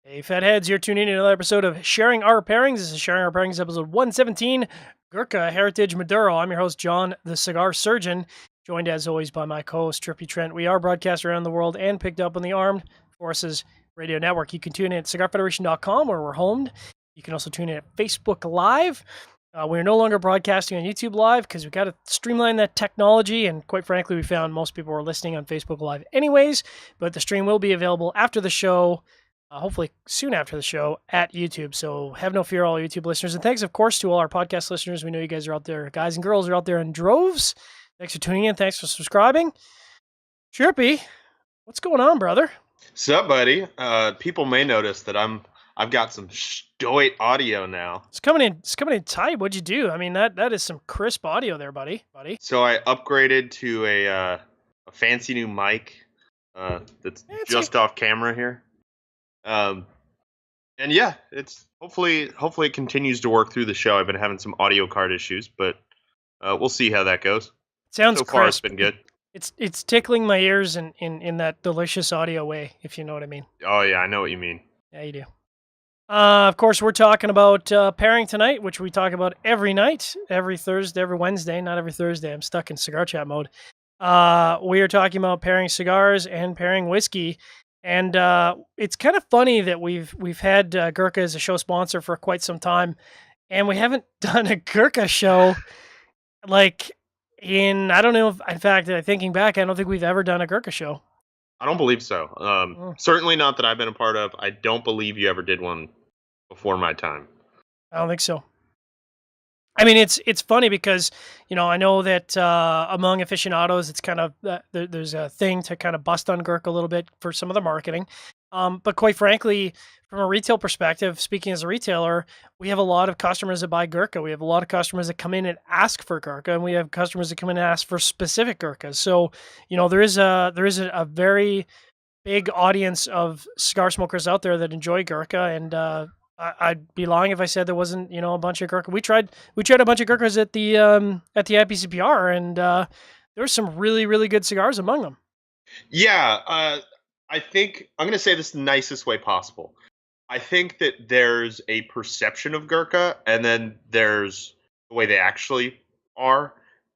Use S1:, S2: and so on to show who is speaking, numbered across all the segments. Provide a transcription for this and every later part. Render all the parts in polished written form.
S1: Hey, Fatheads, you're tuning in to another episode of Sharing Our Pairings. This is Sharing Our Pairings, episode 117, Gurkha Heritage Maduro. I'm your host, John, the Cigar Surgeon, joined as always by my co-host, Trippy Trent. We are broadcast around the world and picked up on the Armed Forces Radio Network. You can tune in at cigarfederation.com, where we're homed. You can also tune in at Facebook Live. We're no longer broadcasting on YouTube Live because we've got to streamline that technology, and quite frankly, we found most people were listening on Facebook Live anyways, but the stream will be available after the show, hopefully soon after the show, at YouTube. So have no fear, all YouTube listeners. And thanks, of course, to all our podcast listeners. We know you guys are out there. Guys and girls are out there in droves. Thanks for tuning in. Thanks for subscribing. Trippy, what's going on, brother?
S2: What's up, buddy? People may notice that I've got some Stout audio now.
S1: It's coming in tight. What'd you do? I mean, that is some crisp audio there, buddy.
S2: So I upgraded to a fancy new mic that's just off camera here. And yeah, it's hopefully it continues to work through the show. I've been having some audio card issues, but we'll see how that goes.
S1: Sounds
S2: so
S1: crisp.
S2: far it's been good.
S1: It's tickling my ears in that delicious audio way, if you know what I mean.
S2: Oh yeah, I know what you mean.
S1: Yeah, you do. Of course, we're talking about pairing tonight, which we talk about every night, every Thursday, every Wednesday, not every Thursday. I'm stuck in cigar chat mode. We are talking about pairing cigars and pairing whiskey. And it's kind of funny that we've had Gurkha as a show sponsor for quite some time, and we haven't done a Gurkha show like I don't know if, in fact, thinking back, I don't think we've ever done a Gurkha show.
S2: I don't believe so. Certainly not that I've been a part of. I don't believe you ever did one before my time.
S1: I don't think so. I mean, it's funny because, I know that among aficionados, it's kind of, there's a thing to kind of bust on Gurkha a little bit for some of the marketing. But quite frankly, from a retail perspective, speaking as a retailer, we have a lot of customers that buy Gurkha. We have a lot of customers that come in and ask for Gurkha, and we have customers that come in and ask for specific Gurkhas. So, there is a very big audience of cigar smokers out there that enjoy Gurkha, and I'd be lying if I said there wasn't, a bunch of Gurkha. We tried a bunch of Gurkhas at the IPCPR, and there were some really, really good cigars among them.
S2: Yeah, I think I'm going to say this the nicest way possible. I think that there's a perception of Gurkha, and then there's the way they actually are.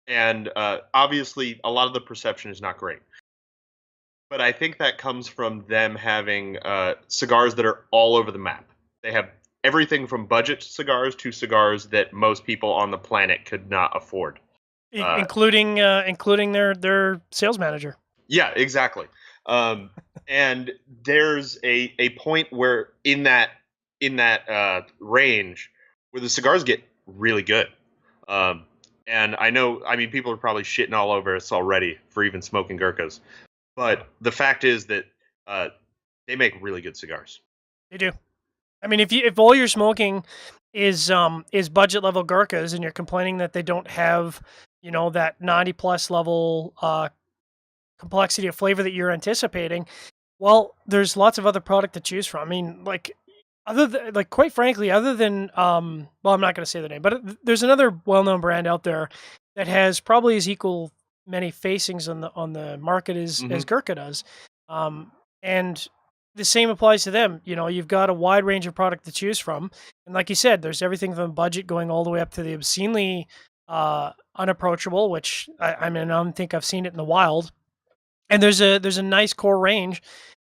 S2: And obviously, a lot of the perception is not great. But I think that comes from them having cigars that are all over the map. They have everything from budget cigars to cigars that most people on the planet could not afford,
S1: including their sales manager.
S2: Yeah, exactly. And there's a point where in that range where the cigars get really good. And I mean, people are probably shitting all over us already for even smoking Gurkhas, but the fact is that they make really good cigars.
S1: They do. I mean, if all you're smoking is budget level Gurkhas, and you're complaining that they don't have, that 90+ level complexity of flavor that you're anticipating, well, there's lots of other product to choose from. I mean, quite frankly, other than I'm not going to say the name, but there's another well-known brand out there that has probably as equal many facings on the market as Gurkha does, and the same applies to them. You've got a wide range of product to choose from. And like you said, there's everything from budget going all the way up to the obscenely unapproachable, which I don't think I've seen it in the wild. And there's a nice core range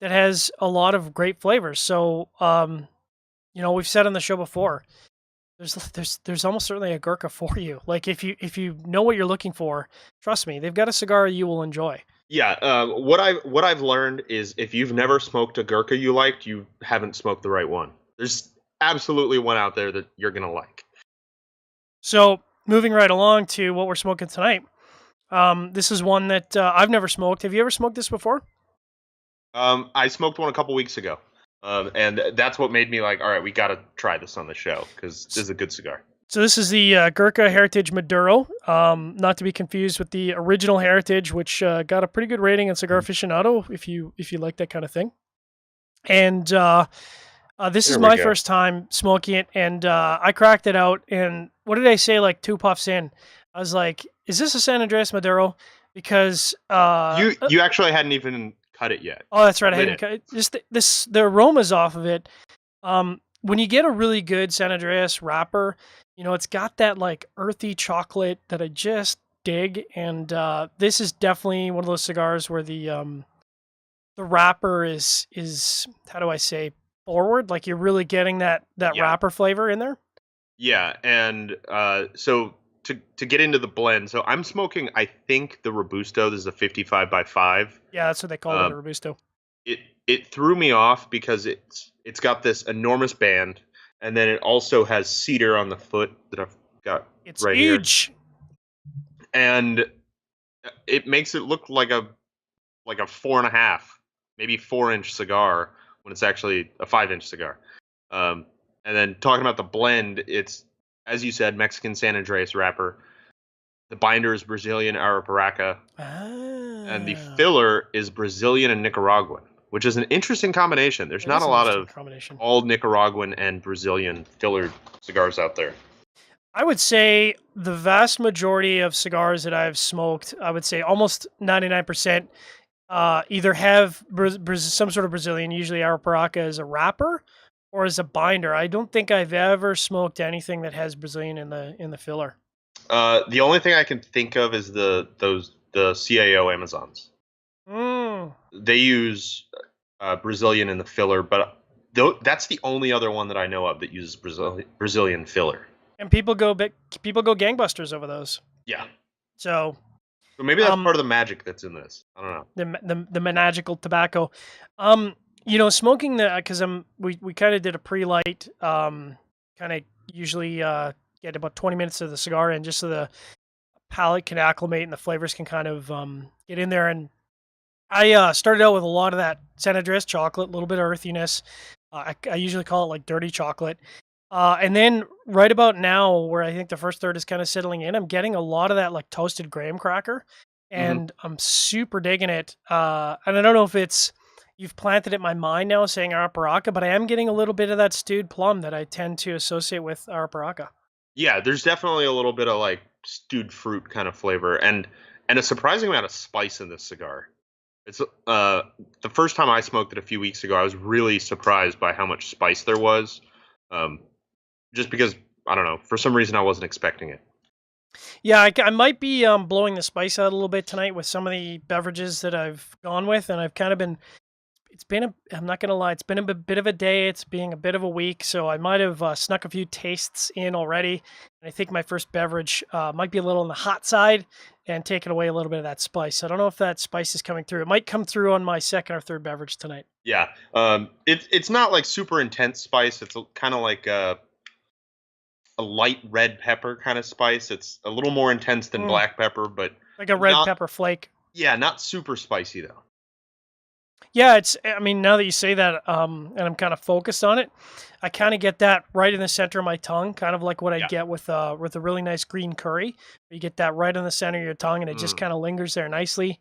S1: that has a lot of great flavors. So, we've said on the show before, there's almost certainly a Gurkha for you. Like if you know what you're looking for, trust me, they've got a cigar you will enjoy.
S2: Yeah, what I've learned is if you've never smoked a Gurkha you liked, you haven't smoked the right one. There's absolutely one out there that you're gonna like.
S1: So moving right along to what we're smoking tonight, this is one that I've never smoked. Have you ever smoked this before?
S2: I smoked one a couple weeks ago, and that's what made me like, all right, we got to try this on the show because this is a good cigar.
S1: So this is the Gurkha Heritage Maduro, not to be confused with the original Heritage, which got a pretty good rating on Cigar Aficionado, if you like that kind of thing. And this is my first time smoking it, and I cracked it out, and what did I say, like 2 puffs in? I was like, is this a San Andreas Maduro? Because
S2: you actually hadn't even cut it yet.
S1: Oh, that's right. I
S2: Lit
S1: hadn't
S2: it.
S1: cut just the aromas off of it. When you get a really good San Andreas wrapper, it's got that like earthy chocolate that I just dig, and this is definitely one of those cigars where the wrapper is how do I say forward? Like you're really getting that
S2: Yeah.
S1: wrapper flavor in there.
S2: Yeah, and so to get into the blend, so I'm smoking. I think the Robusto. This is a 55 by 5.
S1: Yeah, that's what they call it, a
S2: Um,
S1: Robusto.
S2: it threw me off because it's got this enormous band, and then it also has cedar on the foot that I've got
S1: It's
S2: right here,
S1: huge.
S2: and it makes it look like a 4.5, maybe 4-inch cigar when it's actually a 5-inch cigar. And then talking about the blend, it's, as you said, Mexican San Andreas wrapper. The binder is Brazilian Arapiraca, and the
S1: Ah,
S2: filler is Brazilian and Nicaraguan, which is an interesting combination. There's
S1: it
S2: not
S1: is
S2: a
S1: an
S2: lot
S1: interesting
S2: of
S1: combination.
S2: all Nicaraguan and Brazilian filler cigars out there.
S1: I would say the vast majority of cigars that I've smoked, I would say almost 99%, either have some sort of Brazilian, usually Arapiraca as a wrapper or as a binder. I don't think I've ever smoked anything that has Brazilian in the filler.
S2: The only thing I can think of is the CAO Amazons.
S1: Mm.
S2: They use Brazilian in the filler, but that's the only other one that I know of that uses Brazilian filler.
S1: And people go gangbusters over those.
S2: Yeah.
S1: So,
S2: So maybe that's
S1: um,
S2: part of the magic that's in this. I don't know.
S1: the magical tobacco. Smoking the because we kind of did a pre-light. Kind of usually get about 20 minutes of the cigar in just so the palate can acclimate and the flavors can kind of get in there. And I started out with a lot of that San Andreas chocolate, a little bit of earthiness. I usually call it like dirty chocolate. And then right about now, where I think the first third is kind of settling in, I'm getting a lot of that like toasted graham cracker,
S2: Hmm.
S1: and I'm super digging it. And I don't know if it's you've planted it in my mind now saying Arapiraca, but I am getting a little bit of that stewed plum that I tend to associate with Arapiraca.
S2: Yeah, there's definitely a little bit of like stewed fruit kind of flavor, and a surprising amount of spice in this cigar. It's the first time I smoked it a few weeks ago, I was really surprised by how much spice there was. Um, just because I don't know, for some reason I wasn't expecting it.
S1: Yeah, I might be blowing the spice out a little bit tonight with some of the beverages that I've gone with, and I've kind of been I'm not gonna lie, it's been a bit of a day. It's being a bit of a week, so I might have snuck a few tastes in already. And I think my first beverage might be a little on the hot side and taking away a little bit of that spice. I don't know if that spice is coming through. It might come through on my second or third beverage tonight.
S2: Yeah, it's not like super intense spice. It's kind of like a light red pepper kind of spice. It's a little more intense than
S1: Mm,
S2: black pepper, but
S1: like a red
S2: not
S1: pepper flake.
S2: yeah, not super spicy though.
S1: Yeah, I mean, now that you say that, and I'm kind of focused on it, I kind of get that right in the center of my tongue, kind of like what I
S2: Yeah.
S1: get with a really nice green curry. You get that right in the center of your tongue, and it just
S2: Mm,
S1: kind of lingers there nicely.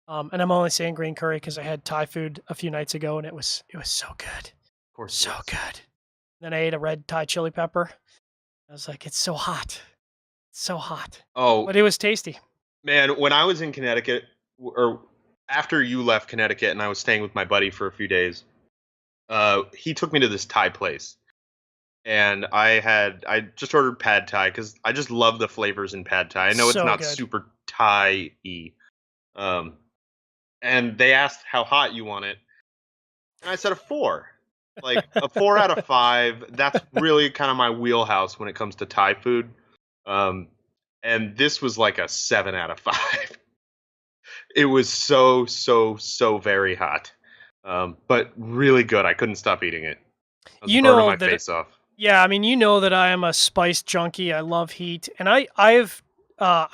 S1: And I'm only saying green curry because I had Thai food a few nights ago, and it was so good,
S2: of course it
S1: so
S2: is.
S1: good. Then I ate a red Thai chili pepper. I was like, it's so hot, so hot,
S2: Oh
S1: but it was tasty.
S2: man, when I was in Connecticut, or after you left Connecticut, and I was staying with my buddy for a few days, he took me to this Thai place, and I just ordered pad Thai because I just love the flavors in pad Thai. I know it's
S1: So
S2: not
S1: good.
S2: super Thai-y, um, and they asked how hot you want it, and I said a 4. Like a 4 out of 5. That's really kind of my wheelhouse when it comes to Thai food. Um, and this was like a 7 out of 5. It was so very hot, but really good. I couldn't stop eating it. I was
S1: You
S2: burning
S1: know
S2: my
S1: that
S2: face off.
S1: Yeah, I mean, you know that I am a spice junkie. I love heat, and I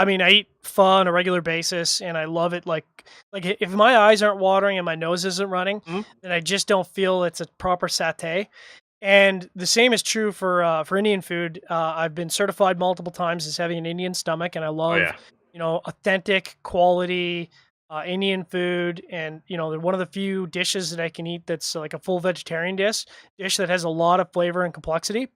S1: mean, I eat pho on a regular basis, and I love it. If my eyes aren't watering and my nose isn't running,
S2: Mhm.
S1: then I just don't feel it's a proper satay. And the same is true for Indian food. I've been certified multiple times as having an Indian stomach, and I
S2: Oh
S1: love
S2: yeah.
S1: authentic quality Indian food. And they're one of the few dishes that I can eat that's like a full vegetarian dish that has a lot of flavor and complexity.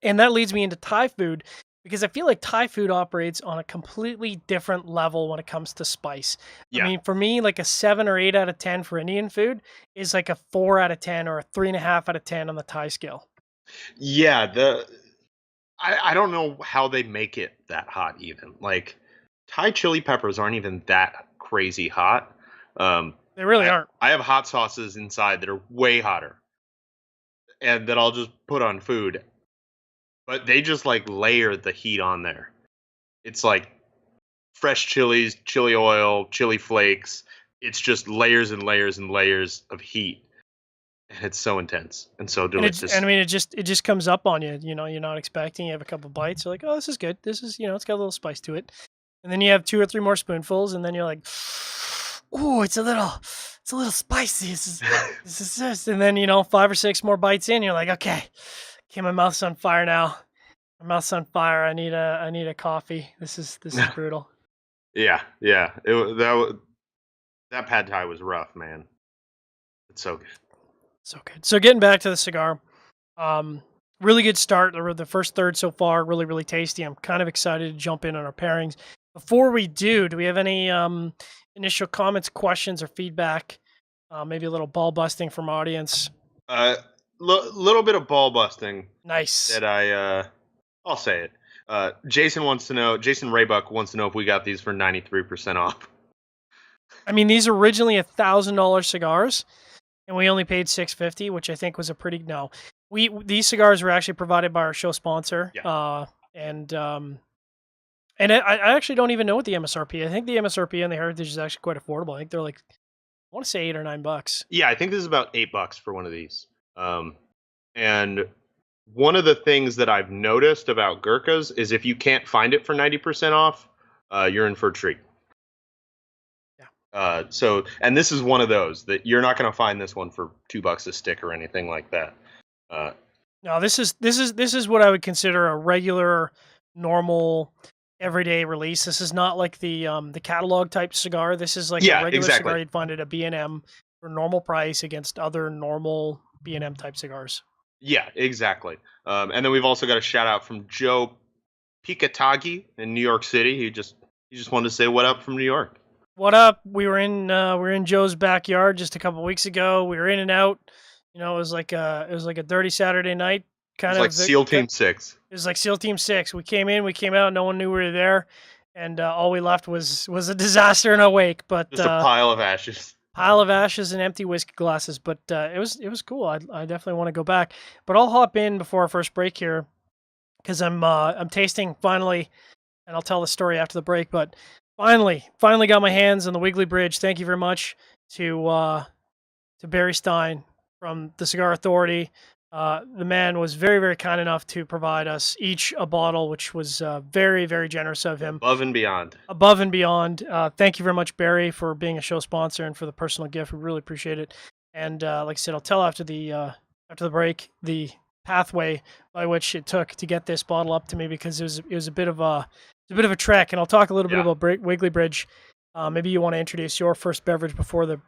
S1: And that leads me into Thai food because I feel like Thai food operates on a completely different level when it comes to spice. I
S2: Yeah.
S1: mean, for me, like a 7 or 8 out of 10 for Indian food is like a 4 out of 10 or a 3.5 out of 10 on the Thai scale.
S2: Yeah, I don't know how they make it that hot even. Like Thai chili peppers aren't even that crazy hot.
S1: They really
S2: I
S1: aren't.
S2: I have hot sauces inside that are way hotter and that I'll just put on food. But they just like layer the heat on there. It's like fresh chilies, chili oil, chili flakes. It's just layers and layers and layers of heat. And it's so intense and so
S1: And I
S2: delicious.
S1: mean, it just comes up on you. You know, you're not expecting. You have a couple bites. You're like, oh, this is good. This is, it's got a little spice to it. And then you have 2 or 3 more spoonfuls, and then you're like, oh, it's a little spicy. This is this. And then 5 or 6 more bites in, you're like, okay, my mouth's on fire now. My mouth's on fire. I need a coffee. This is brutal.
S2: Yeah, yeah. That pad thai was rough, man. It's so good.
S1: So good. So getting back to the cigar, really good start. The first third so far, really, really tasty. I'm kind of excited to jump in on our pairings. Before we do we have any initial comments, questions, or feedback? Maybe a little ball busting from audience.
S2: Little bit of ball busting
S1: Nice.
S2: that I'll say it. Jason Raybuck wants to know if we got these for 93% off.
S1: I mean, these are originally $1,000 cigars, and we only paid $650, which I think was a pretty no. These cigars were actually provided by our show sponsor.
S2: Yeah.
S1: And I actually don't even know what the MSRP. I think the MSRP on the Heritage is actually quite affordable. I think they're like, I want to say $8 or $9.
S2: Yeah, I think this is about $8 for one of these. And one of the things that I've noticed about Gurkhas is if you can't find it for 90% off, you're in for a treat.
S1: Yeah.
S2: And this is one of those that you're not going to find this one for $2 a stick or anything like that.
S1: No, this is what I would consider a regular, normal, everyday release. This is not like the catalog type cigar. This is like a regular cigar you'd find at a B&M for normal price against other normal B&M type cigars.
S2: Yeah, exactly. And then we've also got a shout out from Joe Pikatagi in New York City. He just wanted to say what up from New York.
S1: What up? We were in Joe's backyard just a couple weeks ago. We were in and out. It was like a dirty Saturday night. Kind of
S2: like SEAL Team 6.
S1: It was like SEAL Team 6. We came in, we came out, no one knew we were there, and all we left was a disaster in our wake. But
S2: just a pile of ashes.
S1: Pile of ashes and empty whiskey glasses. But it was cool. I definitely want to go back. But I'll hop in before our first break here because I'm tasting finally, and I'll tell the story after the break. But finally got my hands on the Wiggly Bridge. Thank you very much to Barry Stein from the Cigar Authority. The man was very, very kind enough to provide us each a bottle, which was very, very generous of him.
S2: Above and beyond.
S1: Thank you very much, Barry, for being a show sponsor and for the personal gift. We really appreciate it. And like I said, I'll tell after the break the pathway by which it took to get this bottle up to me because it was a bit of a trek. And I'll talk a little bit about Wiggly Bridge. Maybe you want to introduce your first beverage before the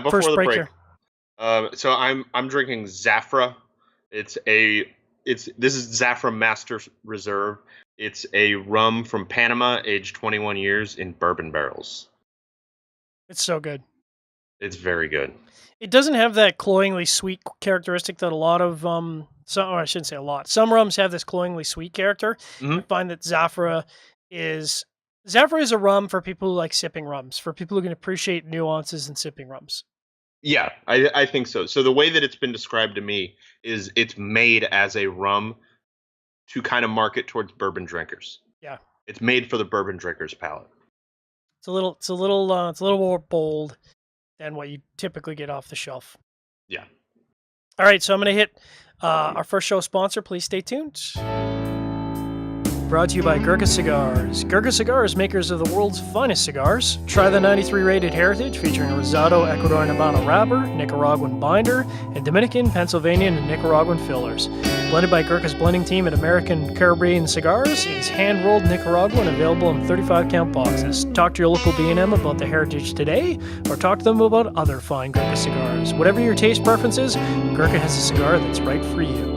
S1: first break here.
S2: So I'm drinking Zafra. This is Zafra Master Reserve. It's a rum from Panama, aged 21 years in bourbon barrels.
S1: It's so good.
S2: It's very good.
S1: It doesn't have that cloyingly sweet characteristic that a lot of I shouldn't say a lot. Some rums have this cloyingly sweet character.
S2: Mm-hmm.
S1: I find that Zafra is a rum for people who like sipping rums, for people who can appreciate nuances in sipping rums.
S2: Yeah, I think so. So the way that it's been described to me is it's made as a rum to kind of market towards bourbon drinkers.
S1: Yeah.
S2: It's made for the bourbon drinkers palate.
S1: It's a little more bold than what you typically get off the shelf.
S2: Yeah.
S1: All right, so I'm going to hit our first show sponsor. Please stay tuned. Brought to you by Gurkha Cigars. Gurkha Cigars, makers of the world's finest cigars. Try the 93 rated Heritage featuring Rosado, Ecuadorian Habano wrapper, Nicaraguan binder, and Dominican, Pennsylvanian, and Nicaraguan fillers. Blended by Gurkha's blending team at American Caribbean Cigars, it is hand-rolled Nicaraguan, available in 35-count boxes. Talk to your local B&M about the Heritage today, or talk to them about other fine Gurkha cigars. Whatever your taste preferences, Gurkha has a cigar that's right for you.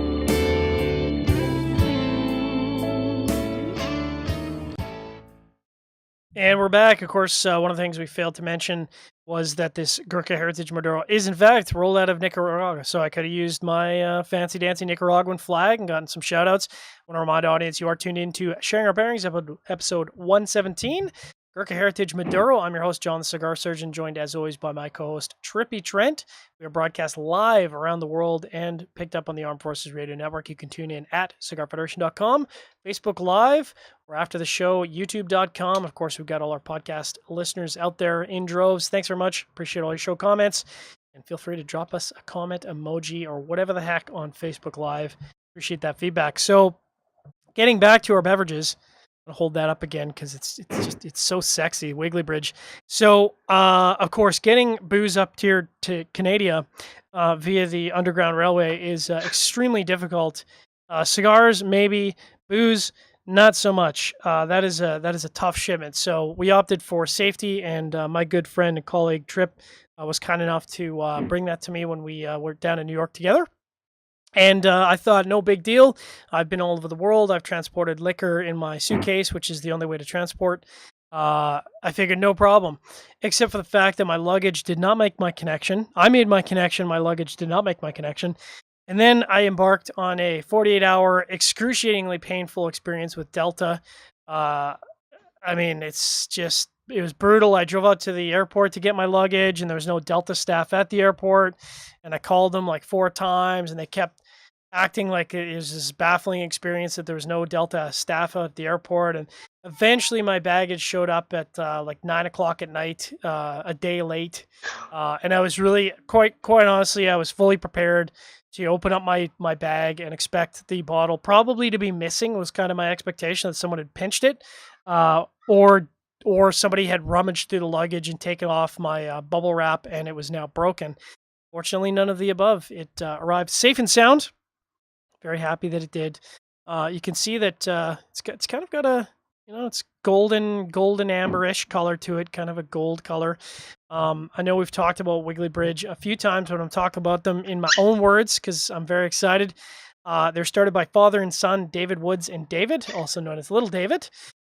S1: And we're back. Of course, one of the things we failed to mention was that this Gurkha Heritage Maduro is, in fact, rolled out of Nicaragua. So I could have used my fancy dancy Nicaraguan flag and gotten some shout outs. I want to remind the audience you are tuned into Sharing Our Pairings, episode 117. Gurkha Heritage Maduro. I'm your host, John the Cigar Surgeon, joined as always by my co host, Trippy Trent. We are broadcast live around the world and picked up on the Armed Forces Radio Network. You can tune in at cigarfederation.com, Facebook Live, or after the show, youtube.com. Of course, we've got all our podcast listeners out there in droves. Thanks very much. Appreciate all your show comments. And feel free to drop us a comment, emoji, or whatever the heck on Facebook Live. Appreciate that feedback. So, getting back to our beverages, I'll hold that up again because it's so sexy, Wiggly Bridge. So, of course, getting booze up here to Canada via the Underground Railway is extremely difficult. Cigars, maybe. Booze, not so much. That is a tough shipment. So we opted for safety, and my good friend and colleague Tripp was kind enough to bring that to me when we were down in New York together. And I thought, no big deal. I've been all over the world. I've transported liquor in my suitcase, which is the only way to transport. I figured no problem, except for the fact that my luggage did not make my connection. I made my connection. My luggage did not make my connection. And then I embarked on a 48-hour, excruciatingly painful experience with Delta. I mean, it was brutal. I drove out to the airport to get my luggage, and there was no Delta staff at the airport. And I called them like 4 times, and they kept acting like it was this baffling experience that there was no Delta staff out at the airport. And eventually my baggage showed up at like 9 o'clock at night, a day late. And I was really, quite honestly, I was fully prepared to open up my bag and expect the bottle probably to be missing. Was kind of my expectation that someone had pinched it, or somebody had rummaged through the luggage and taken off my bubble wrap, and it was now broken. Fortunately, none of the above. It arrived safe and sound. Very happy that it did. You can see that it's kind of got a, it's golden amberish color to it, kind of a gold color. I know we've talked about Wiggly Bridge a few times when I'm talking about them in my own words because I'm very excited. They're started by father and son, David Woods and David, also known as Little David.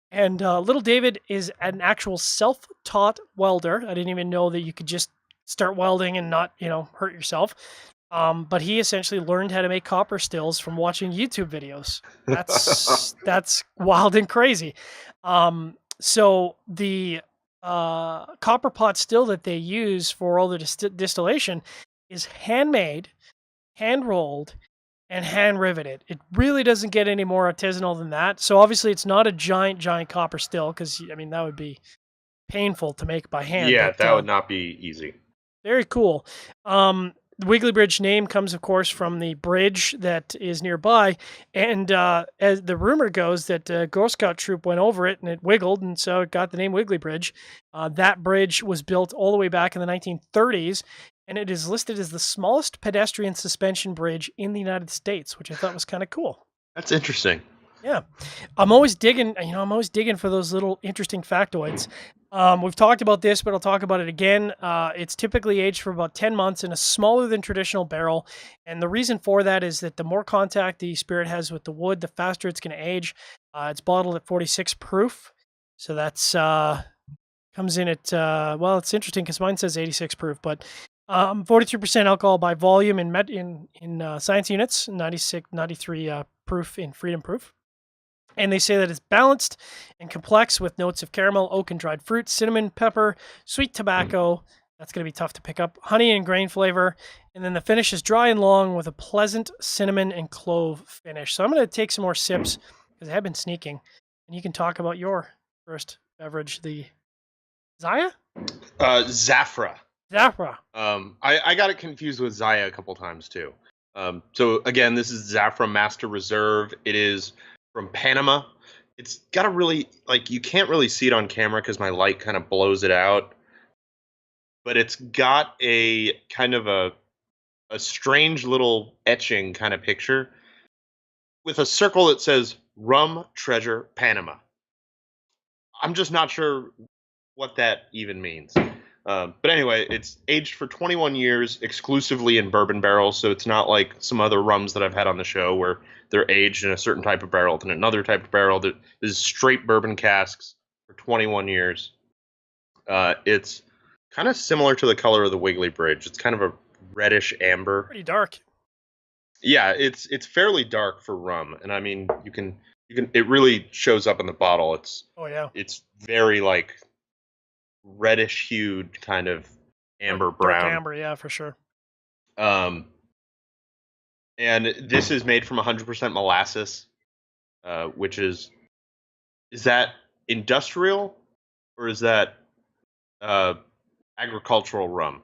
S1: And Little David is an actual self-taught welder. I didn't even know that you could just start welding and not, hurt yourself. But he essentially learned how to make copper stills from watching YouTube videos. That's wild and crazy. So the copper pot still that they use for all the distillation is handmade, hand rolled, and hand riveted. It really doesn't get any more artisanal than that. So obviously it's not a giant copper still because, that would be painful to make by hand.
S2: Yeah,
S1: but,
S2: that would not be easy.
S1: Very cool. The Wiggly Bridge name comes, of course, from the bridge that is nearby. And as the rumor goes that Girl Scout troop went over it and it wiggled, and so it got the name Wiggly Bridge. That bridge was built all the way back in the 1930s, and it is listed as the smallest pedestrian suspension bridge in the United States, which I thought was kind of cool.
S2: That's interesting.
S1: Yeah. I'm always digging for those little interesting factoids. We've talked about this, but I'll talk about it again. It's typically aged for about 10 months in a smaller than traditional barrel. And the reason for that is that the more contact the spirit has with the wood, the faster it's going to age. It's bottled at 46 proof. So that's, comes in at, it's interesting because mine says 86 proof, but 43% alcohol by volume in science units, 93 proof in freedom proof. And they say that it's balanced and complex with notes of caramel, oak, and dried fruit, cinnamon, pepper, sweet tobacco. That's going to be tough to pick up. Honey and grain flavor. And then the finish is dry and long with a pleasant cinnamon and clove finish. So I'm going to take some more sips because I have been sneaking. And you can talk about your first beverage, the Zaya?
S2: Zafra.
S1: Zafra.
S2: I got it confused with Zaya a couple times too. So again, this is Zafra Master Reserve. It is from Panama. It's got a really, you can't really see it on camera because my light kind of blows it out. But it's got a kind of a strange little etching kind of picture with a circle that says Rum Treasure Panama. I'm just not sure what that even means. But anyway, it's aged for 21 years exclusively in bourbon barrels, so it's not like some other rums that I've had on the show where they're aged in a certain type of barrel and another type of barrel. This is straight bourbon casks for 21 years. It's kind of similar to the color of the Wiggly Bridge. It's kind of a reddish amber.
S1: Pretty dark.
S2: Yeah, it's fairly dark for rum, and I mean you can it really shows up in the bottle.
S1: Oh yeah.
S2: It's very like reddish hued kind of amber
S1: Dark
S2: brown.
S1: amber, yeah, for sure.
S2: Um, and this is made from 100% molasses, which is that industrial or is that uh, agricultural rum?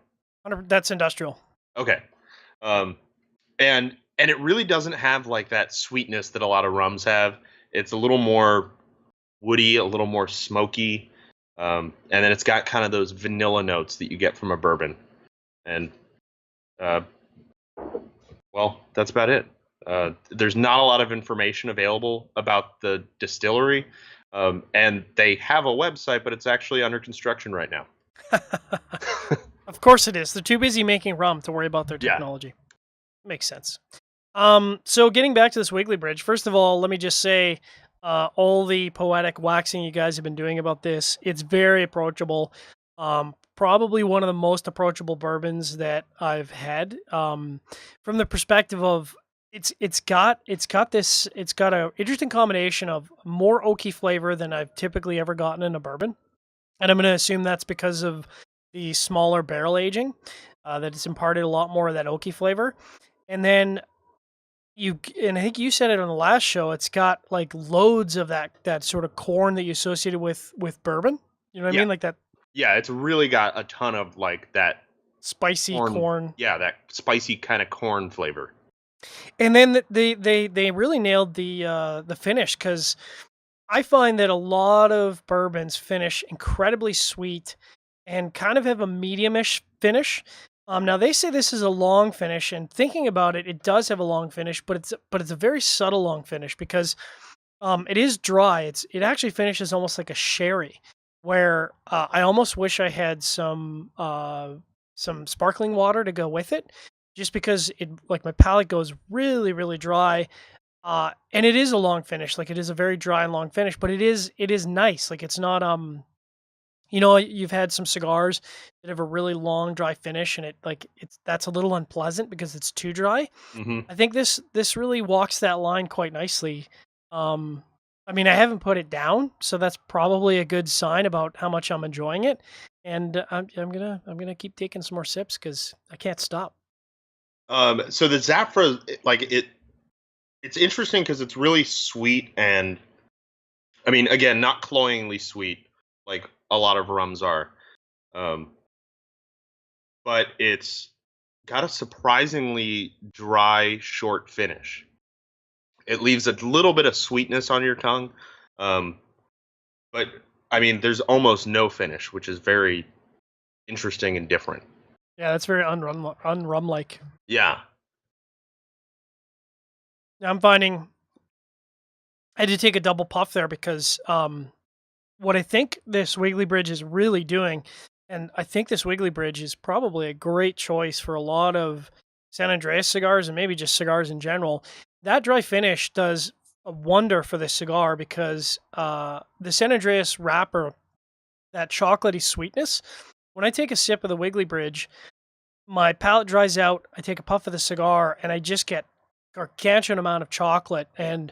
S1: That's industrial.
S2: Okay. Um, and it really doesn't have like that sweetness that a lot of rums have. It's a little more woody, a little more smoky, and then it's got kind of those vanilla notes that you get from a bourbon. And uh, well, that's about it. There's not a lot of information available about the distillery, and they have a website, but it's actually under construction right now.
S1: Of course it is. They're too busy making rum to worry about their
S2: Yeah.
S1: technology. Makes sense. So getting back to this Wiggly Bridge, first of all, let me just say, all the poetic waxing you guys have been doing about this, it's very approachable. Probably one of the most approachable bourbons that I've had. From the perspective of it's got a interesting combination of more oaky flavor than I've typically ever gotten in a bourbon, and I'm going to assume that's because of the smaller barrel aging, that it's imparted a lot more of that oaky flavor, and then and I think you said it on the last show. It's got like loads of that sort of corn that you associated with bourbon. You know what I
S2: Yeah.
S1: mean? Like that
S2: Yeah, it's really got a ton of like that
S1: spicy corn.
S2: Yeah, that spicy kind of corn flavor.
S1: And then they really nailed the finish, because I find that a lot of bourbons finish incredibly sweet and kind of have a medium-ish finish. Now they say this is a long finish, and thinking about it, it does have a long finish, but it's a very subtle long finish, because it is dry. It actually finishes almost like a sherry, where I almost wish I had some sparkling water to go with it, just because it like my palate goes really really dry. And it is a long finish, like it is a very dry and long finish, but it is nice. Like it's not you've had some cigars that have a really long dry finish, and that's a little unpleasant because it's too dry.
S2: Mm-hmm.
S1: I think this really walks that line quite nicely. I mean, I haven't put it down, so that's probably a good sign about how much I'm enjoying it. And I'm gonna keep taking some more sips because I can't stop.
S2: So the Zafra, it's interesting because it's really sweet, and I mean, again, not cloyingly sweet like a lot of rums are, um, but it's got a surprisingly dry, short finish. It leaves a little bit of sweetness on your tongue, um, but I mean, there's almost no finish, which is very interesting and different.
S1: Yeah, that's very unrum like.
S2: Yeah.
S1: I'm finding I had to take a double puff there because what I think this Wiggly Bridge is really doing, and I think this Wiggly Bridge is probably a great choice for a lot of San Andreas cigars and maybe just cigars in general. That dry finish does a wonder for this cigar, because the San Andreas wrapper, that chocolatey sweetness, when I take a sip of the Wiggly Bridge, my palate dries out. I take a puff of the cigar, and I just get gargantuan amount of chocolate, and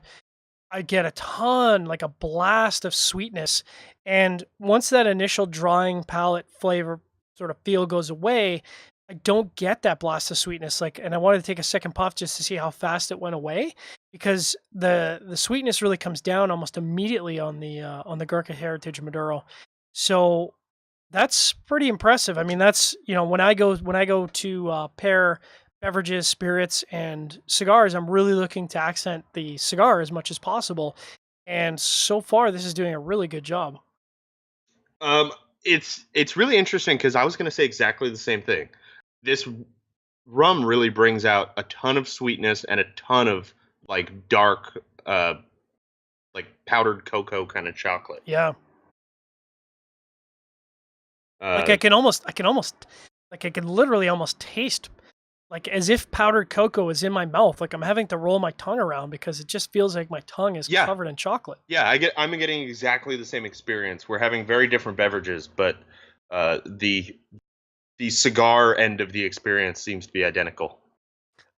S1: I get a ton, like a blast of sweetness. And once that initial drying palate flavor sort of feel goes away, I don't get that blast of sweetness. Like, and I wanted to take a second puff just to see how fast it went away, because the sweetness really comes down almost immediately on the Gurkha Heritage Maduro. So that's pretty impressive. I mean, that's, when I go to pair beverages, spirits, and cigars, I'm really looking to accent the cigar as much as possible. And so far, this is doing a really good job.
S2: It's really interesting because I was going to say exactly the same thing. This rum really brings out a ton of sweetness and a ton of like dark, like powdered cocoa kind of chocolate.
S1: Yeah. Like I can literally almost taste like as if powdered cocoa is in my mouth. Like I'm having to roll my tongue around because it just feels like my tongue is
S2: Yeah,
S1: covered in chocolate.
S2: yeah. I'm getting exactly the same experience. We're having very different beverages, but uh, the the cigar end of the experience seems to be identical.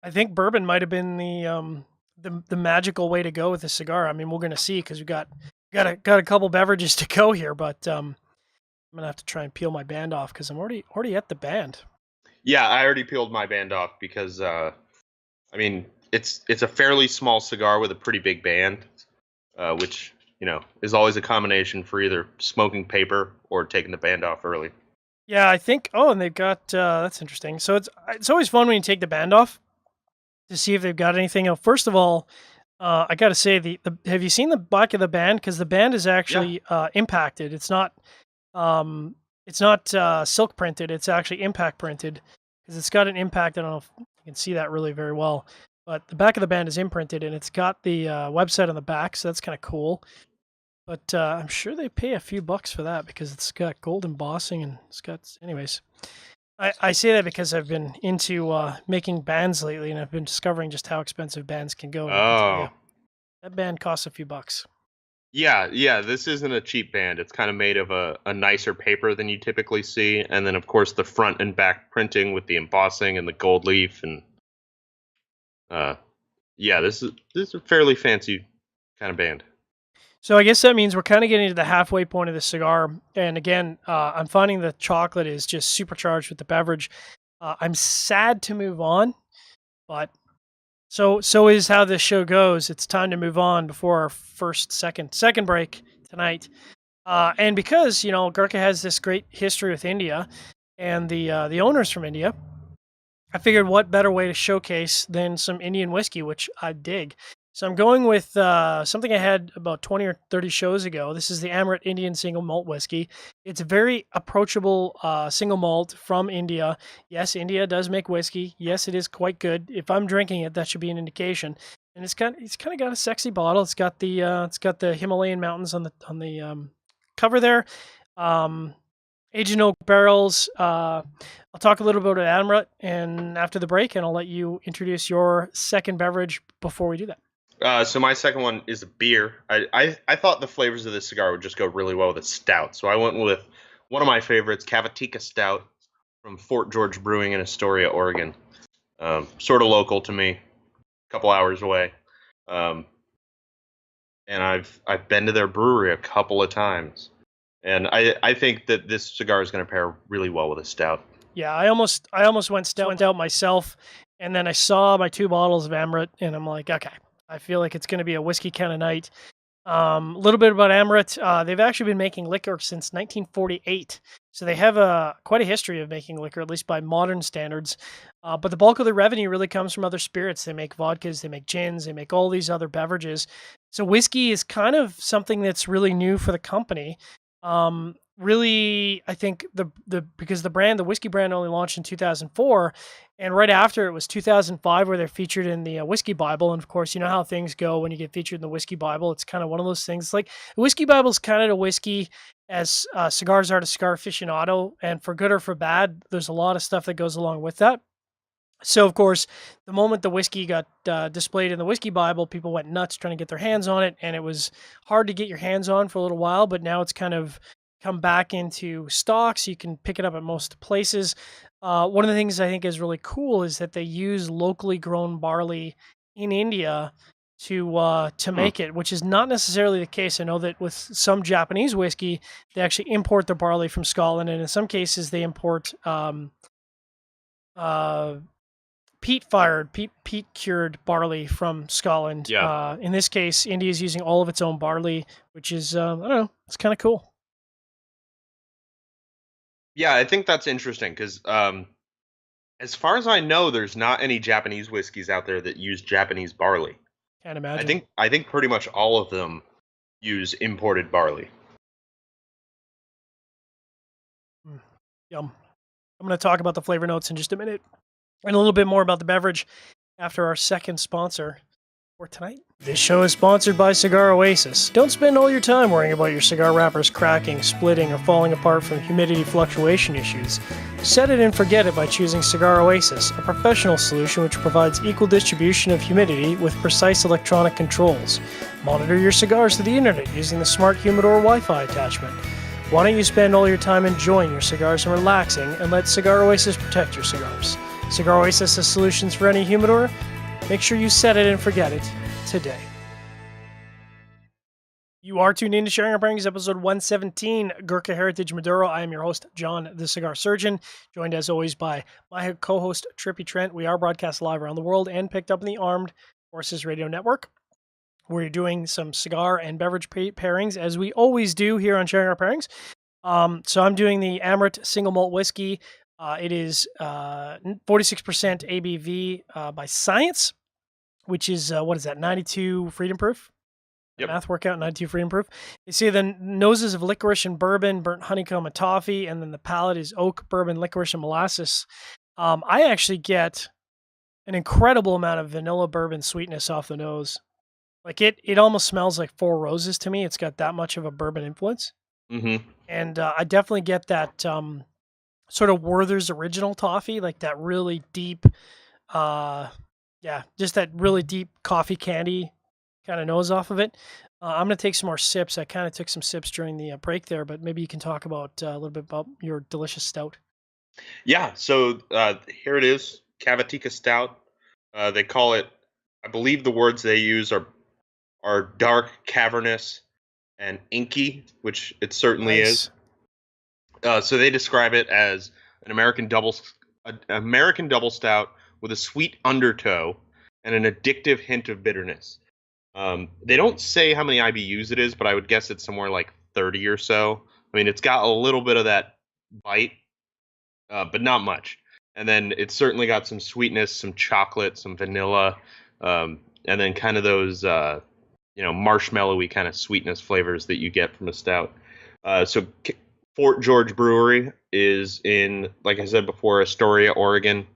S1: I think bourbon might have been the magical way to go with the cigar. I mean, we're gonna see because we got a couple beverages to go here, but I'm gonna have to try and peel my band off because I'm already at the band.
S2: Yeah, I already peeled my band off because I mean it's a fairly small cigar with a pretty big band, which is always a combination for either smoking paper or taking the band off early.
S1: Yeah, I think. Oh, and they've got that's interesting. So it's always fun when you take the band off to see if they've got anything. First of all, I got to say the have you seen the back of the band? Because the band is
S2: Yeah.
S1: actually impacted. Um, it's not silk printed. It's actually impact printed because it's got an impact. I don't know if you can see that really very well, but the back of the band is imprinted and it's got the website on the back, so that's kind of cool. But I'm sure they pay a few bucks for that because it's got gold embossing and it's got. Anyways, I say that because I've been into making bands lately and I've been discovering just how expensive bands can go. And I can tell you
S2: Oh.
S1: that band costs a few bucks.
S2: Yeah, yeah, this isn't a cheap band. It's kind of made of a nicer paper than you typically see. And then, of course, the front and back printing with the embossing and the gold leaf. And uh, yeah, this is a fairly fancy kind of band.
S1: So I guess that means we're kind of getting to the halfway point of the cigar. And again, I'm finding the chocolate is just supercharged with the beverage. I'm sad to move on, but so is how this show goes. It's time to move on before our second break tonight. And because Gurkha has this great history with India, and the owners from India, I figured what better way to showcase than some Indian whiskey, which I dig. So I'm going with something I had about 20 or 30 shows ago. This is the Amrut Indian Single Malt Whiskey. It's a very approachable single malt from India. Yes, India does make whiskey. Yes, it is quite good. If I'm drinking it, that should be an indication. And it's kind of got a sexy bottle. It's got the Himalayan mountains on the cover there. Um, Aged in oak barrels. I'll talk a little bit about Amrut and after the break, and I'll let you introduce your second beverage before we do that.
S2: So my second one is a beer. I thought the flavors of this cigar would just go really well with a stout. So I went with one of my favorites, Cavatica Stout from Fort George Brewing in Astoria, Oregon. Sort of local to me, a couple hours away. Um, and I've been to their brewery a couple of times. And I think that this cigar is going to pair really well with a stout.
S1: Yeah, I almost went stout myself, and then I saw my two bottles of Amrut, and I'm like, okay, I feel like it's going to be a whiskey kind of night. A little bit about Amrut. They've actually been making liquor since 1948, so they have quite a history of making liquor, at least by modern standards. But the bulk of their revenue really comes from other spirits. They make vodkas, they make gins, they make all these other beverages. So whiskey is kind of something that's really new for the company. Really, I think the because the whiskey brand only launched in 2004, and right after it was 2005 where they're featured in the Whiskey Bible. And of course, you know how things go when you get featured in the Whiskey Bible. It's kind of one of those things. Like the Whiskey Bible is kind of a whiskey as cigars are to cigar aficionado, and for good or for bad, there's a lot of stuff that goes along with that. So, of course, the moment the whiskey got displayed in the Whiskey Bible, people went nuts trying to get their hands on it, and it was hard to get your hands on for a little while. But now it's kind of come back into stock, so you can pick it up at most places. One of the things I think is really cool is that they use locally grown barley in India to
S2: Hmm.
S1: make it, which is not necessarily the case. I know that with some Japanese whiskey, they actually import their barley from Scotland, and in some cases, they import. Uh, peat cured barley from Scotland.
S2: Yeah.
S1: In this case, India is using all of its own barley, which is I don't know, it's kind of cool.
S2: Yeah, I think that's interesting because as far as I know, there's not any Japanese whiskeys out there that use Japanese barley.
S1: Can't
S2: I
S1: imagine.
S2: think I think pretty much all of them use imported barley.
S1: Mm, yum. I'm going to talk about the flavor notes in just a minute, and a little bit more about the beverage after our second sponsor for tonight. This show is sponsored by Cigar Oasis. Don't spend all your time worrying about your cigar wrappers cracking, splitting, or falling apart from humidity fluctuation issues. Set it and forget it by choosing Cigar Oasis, a professional solution which provides equal distribution of humidity with precise electronic controls. Monitor your cigars to the internet using the smart humidor Wi-Fi attachment. Why don't you spend all your time enjoying your cigars and relaxing, and let Cigar Oasis protect your cigars? Cigar Oasis has solutions for any humidor. Make sure you set it and forget it today. You are tuned in to Sharing Our Pairings, episode 117, Gurkha Heritage Maduro. I am your host, John, the Cigar Surgeon, joined as always by my co-host, Trippy Trent. We are broadcast live around the world and picked up in the Armed Forces Radio Network. We're doing some cigar and beverage pairings, as we always do here on Sharing Our Pairings. So I'm doing the Amrut single malt whiskey. It is 46% ABV by Science, which is, 92 freedom proof?
S2: Yep.
S1: Math workout, 92 freedom proof. You see the noses of licorice and bourbon, burnt honeycomb and toffee, and then the palate is oak, bourbon, licorice, and molasses. I actually get an incredible amount of vanilla bourbon sweetness off the nose. Like it almost smells like Four Roses to me. It's got that much of a bourbon influence.
S2: Mm-hmm.
S1: And I definitely get that sort of Werther's Original toffee, like that really deep, just that really deep coffee candy kind of nose off of it. I'm going to take some more sips. I kind of took some sips during the break there, but maybe you can talk about a little bit about your delicious stout.
S2: Yeah, so here it is, Cavatica Stout. They call it, I believe the words they use are dark, cavernous, and inky, which it certainly is. So they describe it as an American double stout with a sweet undertow and an addictive hint of bitterness. They don't say how many IBUs it is, but I would guess it's somewhere like 30 or so. I mean, it's got a little bit of that bite, but not much. And then it's certainly got some sweetness, some chocolate, some vanilla, and then kind of those, marshmallowy kind of sweetness flavors that you get from a stout. So Fort George Brewery is in, like I said before, Astoria, Oregon.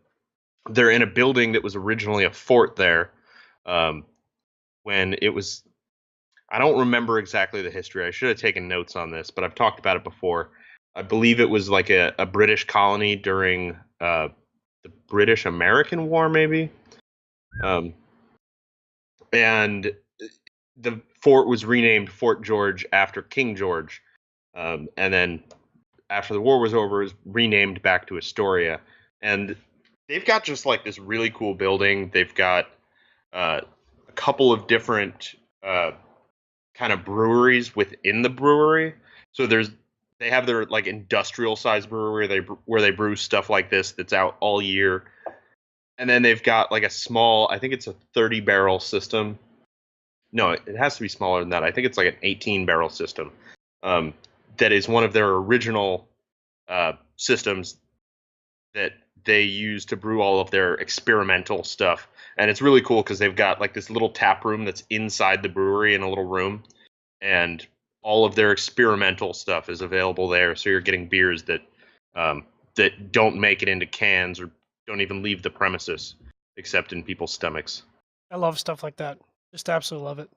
S2: They're in a building that was originally a fort there. When it was, I don't remember exactly the history. I should have taken notes on this, but I've talked about it before. I believe it was like a British colony during the British-American War, maybe. And the fort was renamed Fort George after King George. And then after the war was over, it was renamed back to Astoria. And they've got just like this really cool building. They've got a couple of different kind of breweries within the brewery. So they have their like industrial size brewery where they brew stuff like this that's out all year. And then they've got like a small, I think it's a 30 barrel system. No, it has to be smaller than that. I think it's like an 18 barrel system. That is one of their original systems that they use to brew all of their experimental stuff. And it's really cool because they've got like this little tap room that's inside the brewery in a little room. And all of their experimental stuff is available there. So you're getting beers that don't make it into cans or don't even leave the premises except in people's stomachs.
S1: I love stuff like that. Just absolutely love it.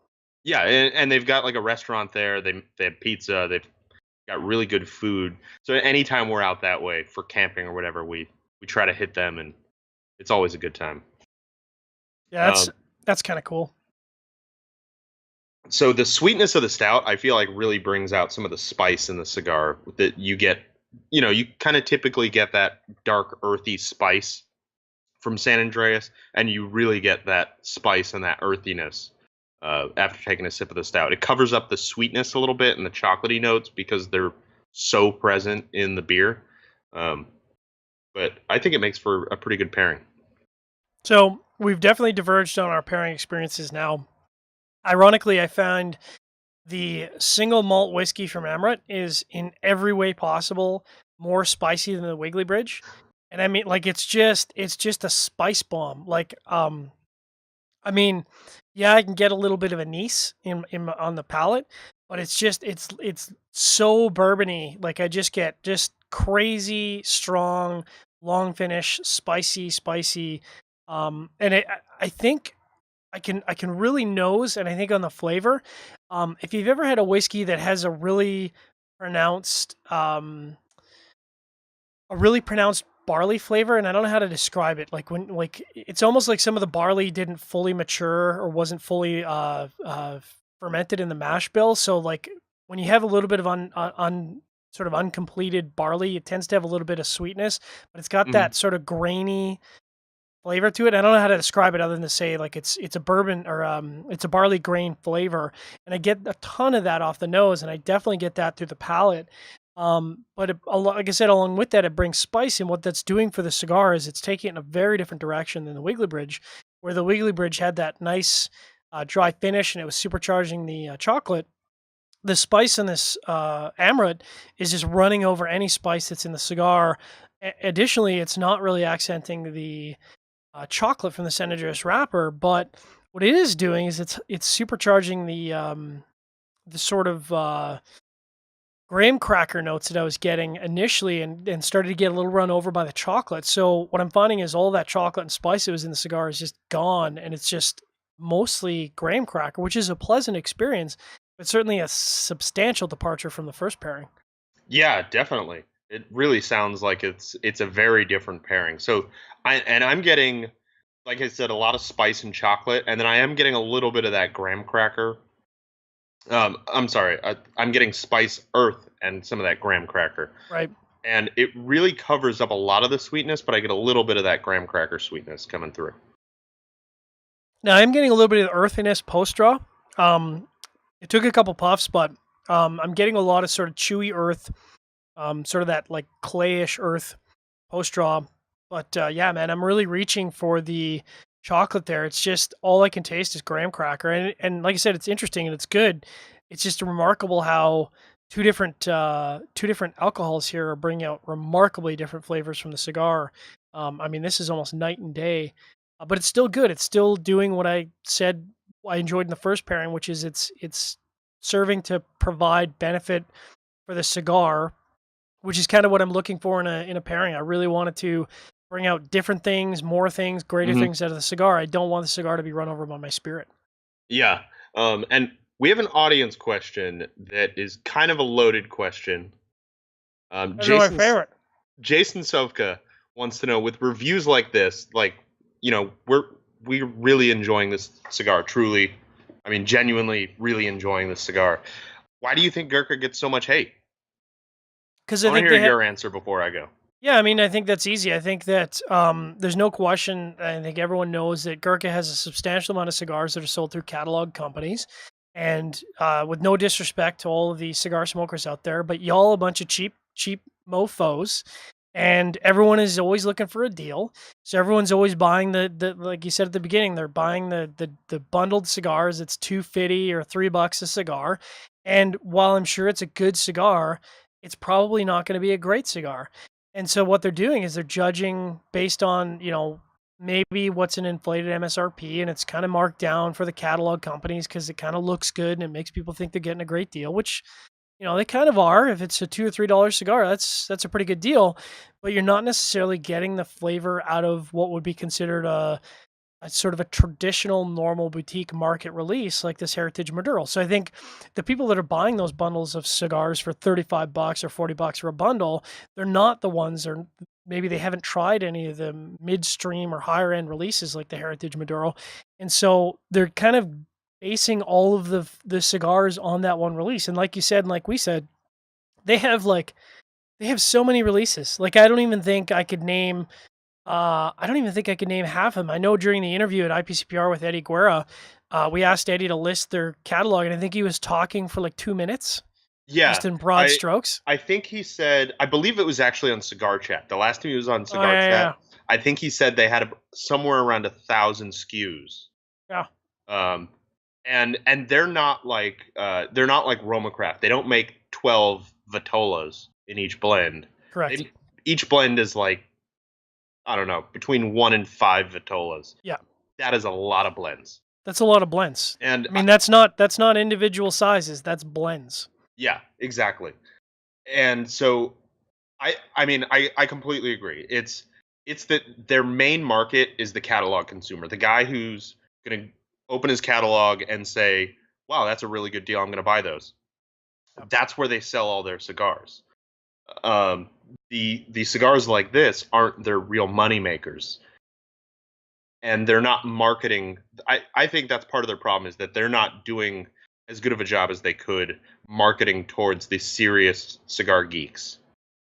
S2: Yeah, and they've got like a restaurant there. They have pizza. They've got really good food. So anytime we're out that way for camping or whatever, we try to hit them, and it's always a good time.
S1: Yeah, that's kind of cool.
S2: So the sweetness of the stout, I feel like, really brings out some of the spice in the cigar that you get. You kind of typically get that dark, earthy spice from San Andreas, and you really get that spice and that earthiness after taking a sip of the stout. It covers up the sweetness a little bit and the chocolatey notes because they're so present in the beer. But I think it makes for a pretty good pairing.
S1: So we've definitely diverged on our pairing experiences now. Ironically, I found the single malt whiskey from Amrut is in every way possible more spicy than the Wiggly Bridge. And I mean, like, it's just a spice bomb. Like, I mean, yeah, I can get a little bit of anise in on the palate, but it's so bourbony. Like, I just get just crazy strong, long finish, spicy. And I think I can really nose, and I think on the flavor. If you've ever had a whiskey that has pronounced um, a really pronounced barley flavor, and I don't know how to describe it. Like when it's almost like some of the barley didn't fully mature or wasn't fully fermented in the mash bill. So like when you have a little bit of sort of uncompleted barley, it tends to have a little bit of sweetness, but it's got
S2: Hmm.
S1: that sort of grainy flavor to it. I don't know how to describe it other than to say like it's a bourbon or it's a barley grain flavor, and I get a ton of that off the nose, and I definitely get that through the palate. But like I said, along with that, it brings spice, and what that's doing for the cigar is it's taking it in a very different direction than the Wiggly Bridge, where the Wiggly Bridge had that nice dry finish and it was supercharging the chocolate. The spice in this Amrut is just running over any spice that's in the cigar. Additionally, it's not really accenting the chocolate from the San Andreas wrapper, but what it is doing is it's supercharging the sort of graham cracker notes that I was getting initially, and started to get a little run over by the chocolate. So what I'm finding is all that chocolate and spice that was in the cigar is just gone, and it's just mostly graham cracker, which is a pleasant experience, but certainly a substantial departure from the first pairing.
S2: Yeah, definitely. It really sounds like it's a very different pairing. So I'm getting, like I said, a lot of spice and chocolate, and then I am getting a little bit of that graham cracker. I'm sorry, I'm getting spice, earth, and some of that graham cracker,
S1: Right.
S2: and it really covers up a lot of the sweetness, but I get a little bit of that graham cracker sweetness coming through.
S1: Now I'm getting a little bit of the earthiness post draw. Um, it took a couple puffs, but I'm getting a lot of sort of chewy earth, sort of that like clayish earth post draw. But yeah, man, I'm really reaching for the chocolate there. It's just all I can taste is graham cracker, and like I said, it's interesting and it's good. It's just remarkable how two different alcohols here are bringing out remarkably different flavors from the cigar. I mean, this is almost night and day, but it's still good. It's still doing what I said I enjoyed in the first pairing, which is it's serving to provide benefit for the cigar, which is kind of what I'm looking for in a pairing. I really wanted to bring out different things, more things, greater
S2: Hmm.
S1: things out of the cigar. I don't want the cigar to be run over by my spirit.
S2: Yeah, and we have an audience question that is kind of a loaded question. Um,
S1: Those are my
S2: Jason
S1: favorite.
S2: Jason Sovka wants to know, with reviews like this, like, we're really enjoying this cigar. Truly, I mean, genuinely, really enjoying this cigar. Why do you think Gurkha gets so much hate?
S1: Because
S2: I
S1: I
S2: want to
S1: think
S2: hear
S1: they have.
S2: your answer before I go.
S1: Yeah, I mean, I think that's easy. I think that there's no question. I think everyone knows that Gurkha has a substantial amount of cigars that are sold through catalog companies. And with no disrespect to all of the cigar smokers out there, but y'all a bunch of cheap mofos, and everyone is always looking for a deal. So everyone's always buying the like you said at the beginning, they're buying the bundled cigars. It's 250 or $3 a cigar. And while I'm sure it's a good cigar, it's probably not going to be a great cigar. And so what they're doing is they're judging based on, maybe what's an inflated MSRP, and it's kind of marked down for the catalog companies because it kind of looks good and it makes people think they're getting a great deal, which they kind of are. If it's a $2 or $3 cigar, that's a pretty good deal, but you're not necessarily getting the flavor out of what would be considered a sort of a traditional normal boutique market release like this Heritage Maduro. So I think the people that are buying those bundles of cigars for $35 or $40 for a bundle, they're not the ones, or maybe they haven't tried any of the midstream or higher end releases like the Heritage Maduro. And so they're kind of basing all of the cigars on that one release. And like you said, and like we said, they have like they have so many releases. Like I don't even think I could name half of them. I know during the interview at IPCPR with Eddie Guerra, we asked Eddie to list their catalog, and I think he was talking for like 2 minutes,
S2: Yeah,
S1: just in broad
S2: I
S1: strokes.
S2: I think he said, I believe it was actually on Cigar Chat. The last time he was on
S1: Oh
S2: Cigar Chat,
S1: yeah,
S2: I think he said they had somewhere around 1,000 SKUs.
S1: yeah,
S2: Um, and they're not like Romacraft. They don't make 12 Vitolas in each blend.
S1: correct.
S2: They, each blend is like, I don't know, between 1 and 5 Vitolas.
S1: Yeah,
S2: That is a lot of blends.
S1: that's a lot of blends.
S2: And
S1: I mean, that's not individual sizes. That's blends.
S2: yeah, exactly. And so I mean, I completely agree. It's that their main market is the catalog consumer, the guy who's gonna open his catalog and say, "Wow, that's a really good deal. I'm going to buy those."
S1: Yep.
S2: That's where they sell all their cigars. Um, the cigars like this aren't their real money makers, and they're not marketing. I think that's part of their problem is that they're not doing as good of a job as they could marketing towards the serious cigar geeks.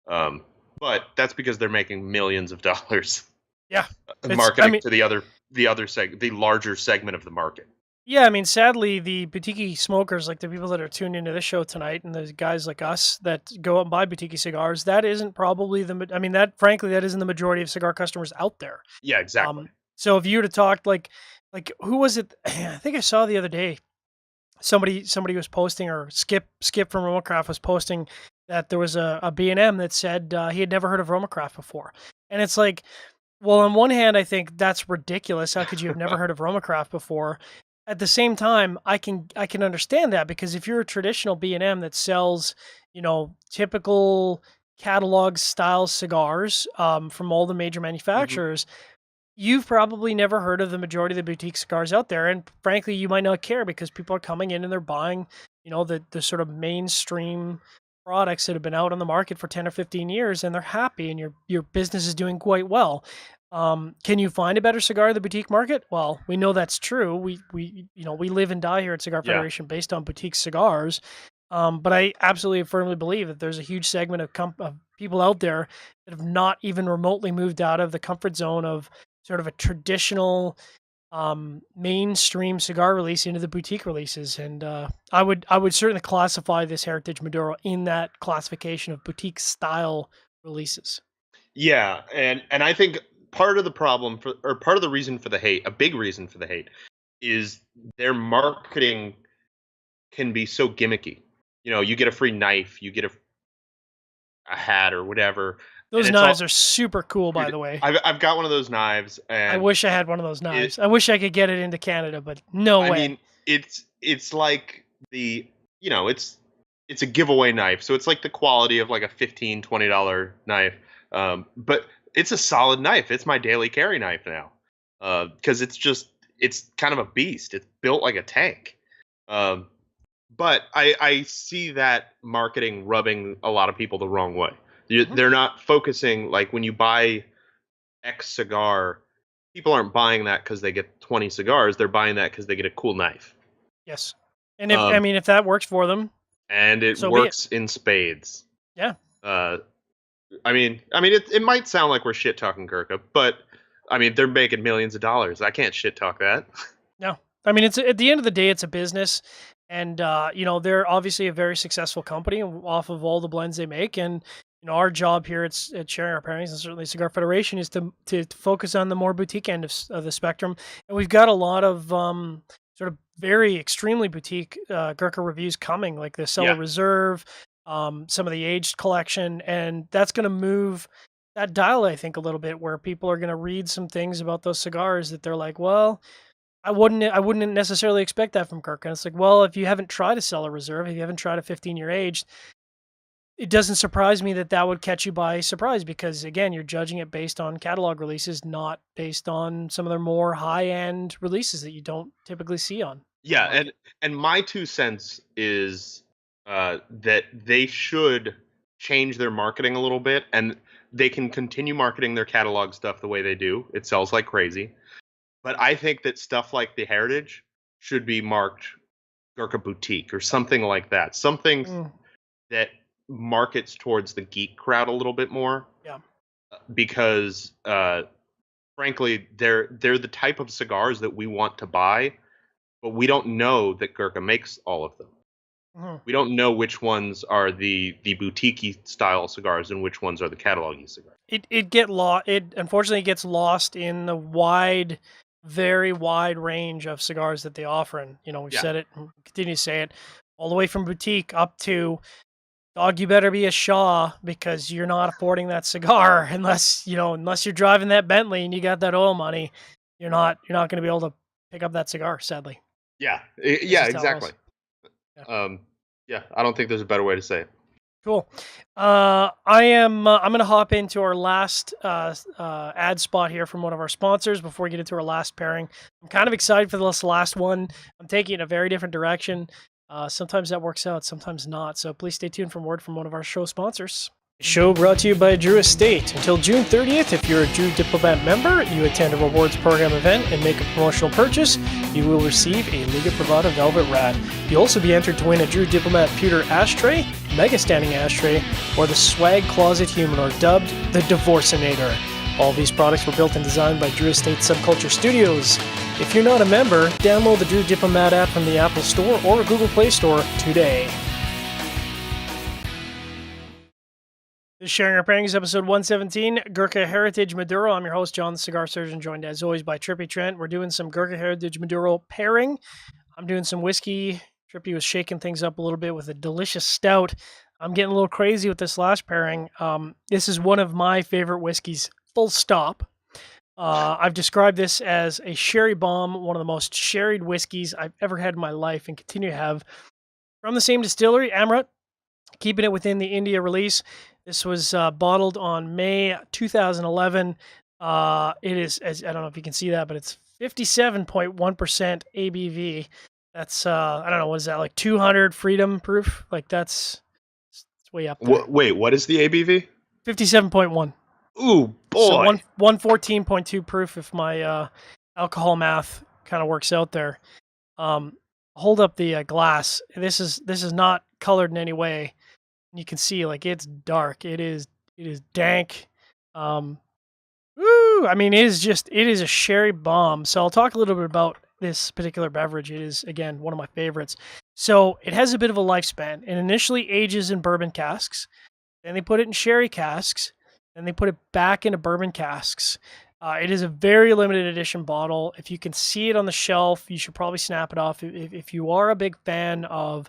S2: Um, but that's because they're making millions of dollars
S1: Yeah. I
S2: marketing
S1: mean,
S2: to the larger segment of the market.
S1: yeah, I mean, sadly, the boutique smokers, like the people that are tuned into this show tonight, and the guys like us that go out and buy boutique cigars, that isn't probably I mean, that frankly, that isn't the majority of cigar customers out there.
S2: Yeah, exactly.
S1: So if you were to talk like who was it? I think I saw the other day somebody was posting, or Skip from Romacraft was posting that there was a B&M that said he had never heard of Romacraft before, and it's like, well, on one hand, I think that's ridiculous. How could you have never heard of Romacraft before? At the same time, I can understand that, because if you're a traditional B&M that sells, typical catalog style cigars from all the major
S2: Hmm.
S1: manufacturers, you've probably never heard of the majority of the boutique cigars out there, and frankly, you might not care, because people are coming in and they're buying, the sort of mainstream products that have been out on the market for 10 or 15 years, and they're happy, and your business is doing quite well. Can you find a better cigar in the boutique market? Well, we know that's true. We live and die here at Cigar
S2: Yeah.
S1: Federation based on boutique cigars. But I absolutely firmly believe that there's a huge segment of people out there that have not even remotely moved out of the comfort zone of sort of a traditional mainstream cigar release into the boutique releases, and I would certainly classify this Heritage Maduro in that classification of boutique style releases.
S2: Yeah, and I think part of the problem for or part of the reason for the hate, a big reason for the hate, is their marketing can be so gimmicky. You get a free knife, you get a hat or whatever, and
S1: Those
S2: it's all
S1: knives are super cool, by
S2: dude.
S1: the way.
S2: I've got one of those knives,
S1: I
S2: and
S1: wish I had one of those
S2: it.
S1: knives. I wish I could get it into Canada, but no
S2: I
S1: way.
S2: mean, it's like the it's a giveaway knife, so it's like the quality of like a $15-$20 knife, but it's a solid knife. It's my daily carry knife now, because it's kind of a beast. It's built like a tank. Um, but I see that marketing rubbing a lot of people the wrong way.
S1: Mhm.
S2: They're not focusing like when you buy X cigar, people aren't buying that because they get 20 cigars. They're buying that because they get a cool knife.
S1: Yes. And if I
S2: Um,
S1: mean if that works for them,
S2: and it
S1: so be it.
S2: works in spades.
S1: Yeah.
S2: Uh, it might sound like we're shit talking Gurkha, but I mean, they're making millions of dollars. I can't shit talk that.
S1: No. I mean, it's at the end of the day, it's a business, and they're obviously a very successful company off of all the blends they make, and our job here at Sharing Our Pairings, and certainly Cigar Federation, is to focus on the more boutique end of the spectrum, and we've got a lot of sort of very extremely boutique Gurkha reviews coming, like the Cellar
S2: Yeah,
S1: Reserve, some of the aged collection, and that's going to move that dial, I think, a little bit, where people are going to read some things about those cigars that they're like, well, I wouldn't necessarily expect that from Kirk. And it's like, well, if you haven't tried a Cellar Reserve, if you haven't tried a 15-year aged, it doesn't surprise me that that would catch you by surprise, because again, you're judging it based on catalog releases, not based on some of their more high-end releases that you don't typically see on the
S2: yeah,
S1: market.
S2: and my 2 cents is that they should change their marketing a little bit, and they can continue marketing their catalog stuff the way they do. It sells like crazy. But I think that stuff like the Heritage should be marked Gurkha Boutique or something like that. Something
S1: Mm,
S2: that markets towards the geek crowd a little bit more,
S1: yeah.
S2: because frankly, they're the type of cigars that we want to buy, but we don't know that Gurkha makes all of them.
S1: Mhm.
S2: We don't know which ones are the boutique style cigars and which ones are the catalog cigars.
S1: It unfortunately gets lost in the very wide range of cigars that they offer, and we've
S2: Yeah,
S1: said it and continue to say it, all the way from boutique up to, dog, you better be a Shaw, because you're not affording that cigar unless you're driving that Bentley and you got that oil money. You're not going to be able to pick up that cigar. Sadly, that's
S2: yeah,
S1: just how it
S2: exactly.
S1: rolls. Yeah.
S2: Um, yeah, I don't think there's a better way to say it.
S1: Cool. I'm going to hop into our last ad spot here from one of our sponsors before we get into our last pairing. I'm kind of excited for this last one. I'm taking it in a very different direction. Sometimes that works out, sometimes not. So please stay tuned for word from one of our show sponsors. Show brought to you by Drew Estate. Until June 30th, if you're a Drew Diplomat member, you attend a rewards program event and make a promotional purchase, you will receive a Liga Privada Velvet Rat. You'll also be entered to win a Drew Diplomat pewter ashtray, mega standing ashtray, or the Swag Closet Humidor, dubbed the Divorcinator. All these products were built and designed by Drew Estate Subculture Studios. If you're not a member, download the Drew Diplomat app from the Apple Store or Google Play Store today. This is Sharing Our Pairings, episode 117, Gurkha Heritage Maduro. I'm your host, John the Cigar Surgeon, joined as always by Trippy Trent. We're doing some Gurkha Heritage Maduro pairing. I'm doing some whiskey. Trippy was shaking things up a little bit with a delicious stout. I'm getting a little crazy with this last pairing. This is one of my favorite whiskeys, full stop. I've described this as a sherry bomb, one of the most sherried whiskeys I've ever had in my life and continue to have. From the same distillery, Amrut, keeping it within the India release. This was bottled on May 2011. It is, as I don't know if you can see that, but it's 57.1% ABV. That's I don't know, what is that, like 200 freedom proof? Like it's way up there.
S2: Wait, what is the ABV?
S1: 57.1.
S2: Ooh, boy.
S1: So 114.2 proof if my alcohol math kind of works out there. Hold up the glass. This is not colored in any way. You can see, like, it's dark. It is dank. I mean, it is a sherry bomb. So I'll talk a little bit about this particular beverage. It is, again, one of my favorites. So it has a bit of a lifespan. It initially ages in bourbon casks. Then they put it in sherry casks. Then they put it back into bourbon casks. It is a very limited edition bottle. If you can see it on the shelf, you should probably snap it off. If you are a big fan of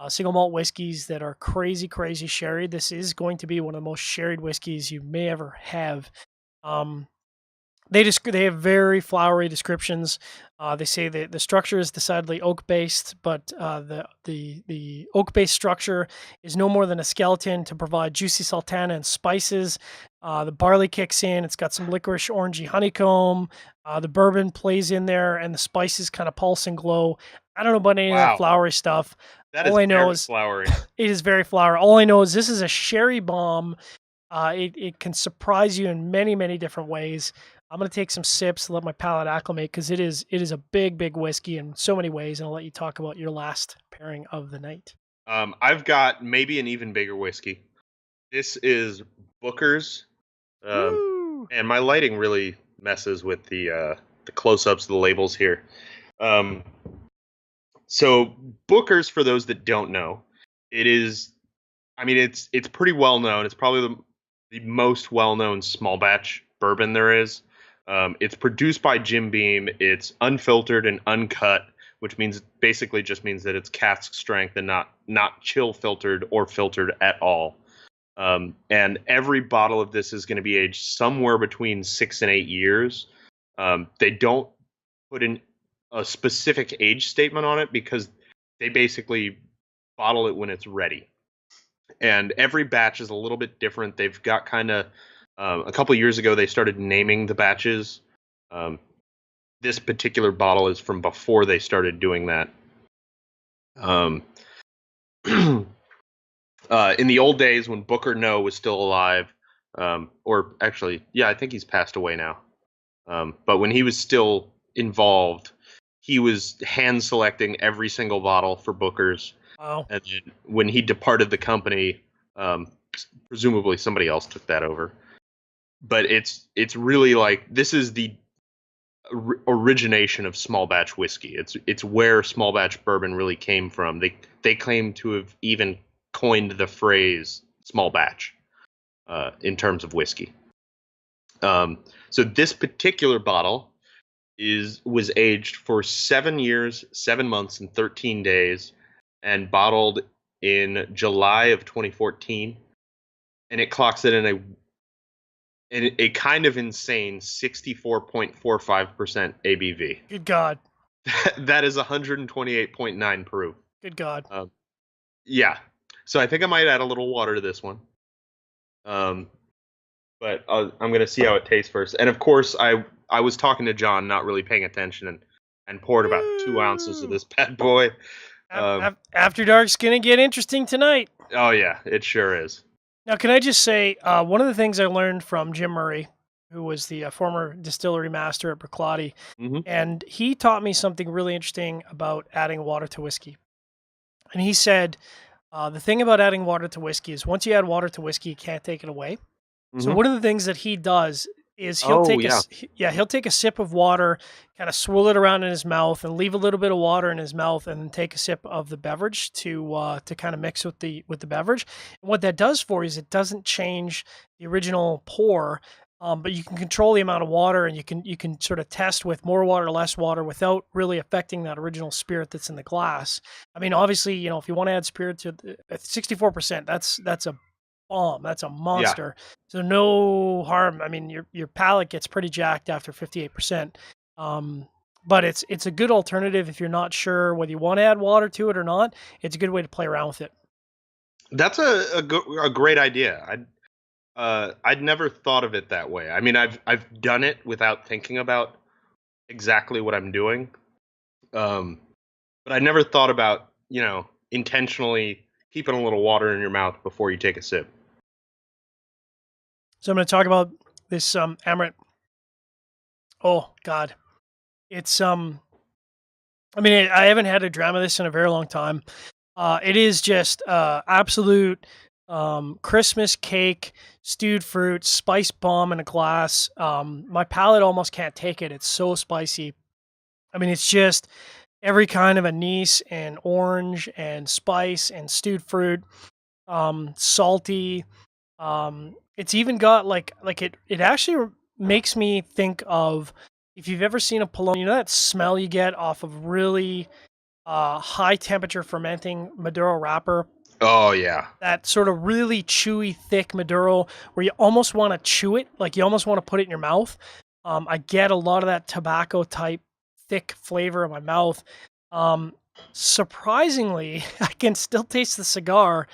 S1: single malt whiskeys that are crazy, crazy sherry, this is going to be one of the most sherried whiskeys you may ever have. They have very flowery descriptions. They say that the structure is decidedly oak based, but the oak based structure is no more than a skeleton to provide juicy sultana and spices. The barley kicks in. It's got some licorice, orangey honeycomb. The bourbon plays in there, and the spices kind of pulse and glow. I don't know about any of that flowery stuff.
S2: All I know is flowery.
S1: It is very flowery. All I know is this is a sherry bomb. It can surprise you in many, many different ways. I'm going to take some sips to let my palate acclimate because it is a big, big whiskey in so many ways, and I'll let you talk about your last pairing of the night.
S2: I've got maybe an even bigger whiskey. This is Booker's, and my lighting really messes with the close-ups of the labels here. So Booker's, for those that don't know, it's pretty well known. It's probably the most well-known small batch bourbon there is. It's produced by Jim Beam. It's unfiltered and uncut, which basically just means that it's cask strength and not chill filtered or filtered at all. And every bottle of this is going to be aged somewhere between 6 and 8 years. They don't put in a specific age statement on it because they basically bottle it when it's ready. And every batch is a little bit different. They've got kind of a couple of years ago, they started naming the batches. This particular bottle is from before they started doing that. In the old days when Booker No was still alive, or actually, yeah, I think he's passed away now. But when he was still involved, he was hand selecting every single bottle for Booker's.
S1: Wow.
S2: And then when he departed the company, presumably somebody else took that over. But it's really like, this is the origination of small batch whiskey. It's where small batch bourbon really came from. They claim to have even coined the phrase small batch in terms of whiskey. So this particular bottle was aged for 7 years, 7 months, and 13 days, and bottled in July of 2014, and it clocks it in a kind of insane 64.45% ABV.
S1: Good God.
S2: That is 128.9 proof.
S1: Good God.
S2: Yeah. So I think I might add a little water to this one. But I'm gonna see how it tastes first. And of course, I was talking to John, not really paying attention, and poured about 2 ounces of
S1: Woo!
S2: this bad boy.
S1: After Dark's gonna get interesting tonight.
S2: Oh yeah, it sure is.
S1: Now, can I just say one of the things I learned from Jim Murray, who was the former distillery master at Berclotti,
S2: Hmm.
S1: and he taught me something really interesting about adding water to whiskey. And he said the thing about adding water to whiskey is once you add water to whiskey, you can't take it away. So
S2: Hmm.
S1: one of the things that he does is
S2: Oh yeah.
S1: he'll take a sip of water, kind of swirl it around in his mouth, and leave a little bit of water in his mouth, and then take a sip of the beverage to kind of mix with the beverage. And what that does for you is it doesn't change the original pour, but you can control the amount of water, and you can sort of test with more water, less water, without really affecting that original spirit that's in the glass. I mean, obviously, if you want to add spirit to 64%, that's a bomb. That's a
S2: Yeah.
S1: monster. So no harm. I mean, your palate gets pretty jacked after 58%. Um, but it's a good alternative if you're not sure whether you want to add water to it or not. It's a good way to play around with it.
S2: That's a great idea. I'd never thought of it that way. I mean, I've done it without thinking about exactly what I'm doing. But I never thought about, intentionally keeping a little water in your mouth before you take a sip.
S1: So I'm going to talk about this Amrut. Oh God, it's I mean, I haven't had a dram of this in a very long time. It is just absolute Christmas cake, stewed fruit, spice bomb in a glass. My palate almost can't take it. It's so spicy. I mean, it's just every kind of anise and orange and spice and stewed fruit, salty. It's even got like it actually makes me think of if you've ever seen a Paloma, that smell you get off of really high temperature fermenting Maduro wrapper,
S2: Oh yeah.
S1: that sort of really chewy, thick Maduro where you almost want to chew it, like you almost want to put it in your mouth. I get a lot of that tobacco type thick flavor in my mouth. Um, Surprisingly, I can still taste the cigar,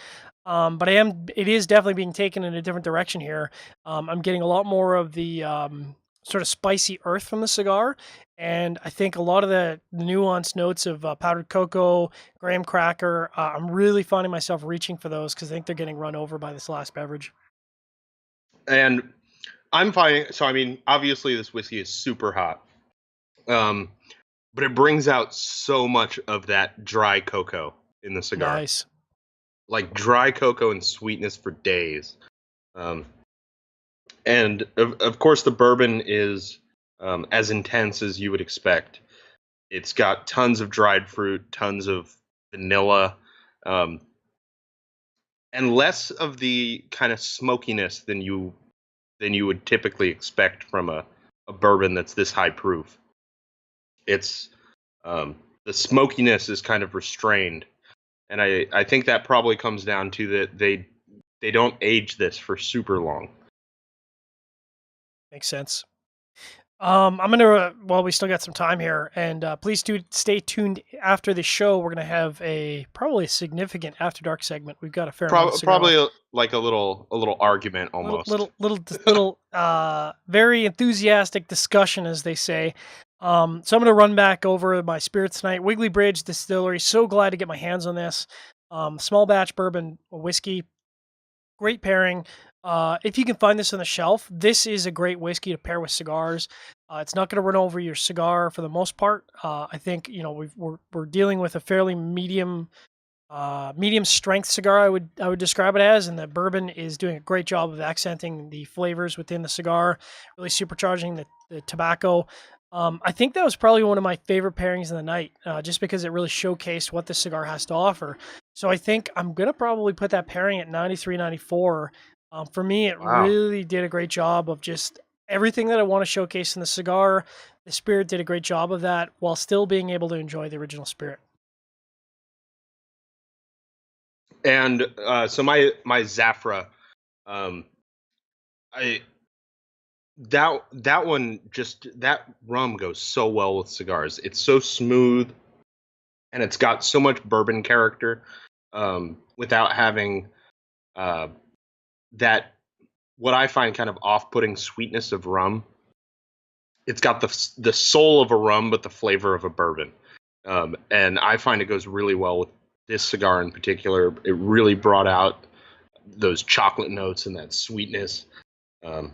S1: but it is definitely being taken in a different direction here. I'm getting a lot more of the sort of spicy earth from the cigar, and I think a lot of the nuanced notes of powdered cocoa, graham cracker. I'm really finding myself reaching for those because I think they're getting run over by this last beverage.
S2: And I'm finding, so I mean, obviously this whiskey is super hot. Um, but it brings out so much of that dry cocoa in the cigar.
S1: Nice.
S2: Like dry cocoa and sweetness for days. Um, and of course, the bourbon is as intense as you would expect. It's got tons of dried fruit, tons of vanilla, um, and less of the kind of smokiness than you would typically expect from a bourbon that's this high proof. It's the smokiness is kind of restrained, and I think that probably comes down to that they don't age this for super long.
S1: Makes sense. I'm gonna well, we still got some time here, and please do stay tuned after the show. We're gonna have probably a significant after dark segment. We've got a fair amount of cigar
S2: Probably
S1: left.
S2: like a little argument
S1: Little,
S2: almost.
S1: little, little, little, very enthusiastic discussion, as they say. So I'm gonna run back over my spirits tonight. Wiggly Bridge Distillery. So glad to get my hands on this. Small batch bourbon whiskey. Great pairing. If you can find this on the shelf, this is a great whiskey to pair with cigars. It's not going to run over your cigar for the most part. I think we're dealing with a fairly medium strength cigar. I would describe it as, and the bourbon is doing a great job of accenting the flavors within the cigar, really supercharging the tobacco. I think that was probably one of my favorite pairings of the night, just because it really showcased what the cigar has to offer. So I think I'm gonna probably put that pairing at 93, 94. For me, it
S2: Wow.
S1: really did a great job of just everything that I want to showcase in the cigar. The spirit did a great job of that while still being able to enjoy the original spirit.
S2: And so my Zafra, um, I that one just that rum goes so well with cigars. It's so smooth and it's got so much bourbon character. without having uh, that what I find kind of off-putting sweetness of rum. It's got the soul of a rum, but the flavor of a bourbon, and I find it goes really well with this cigar in particular. It really brought out those chocolate notes and that sweetness. Um,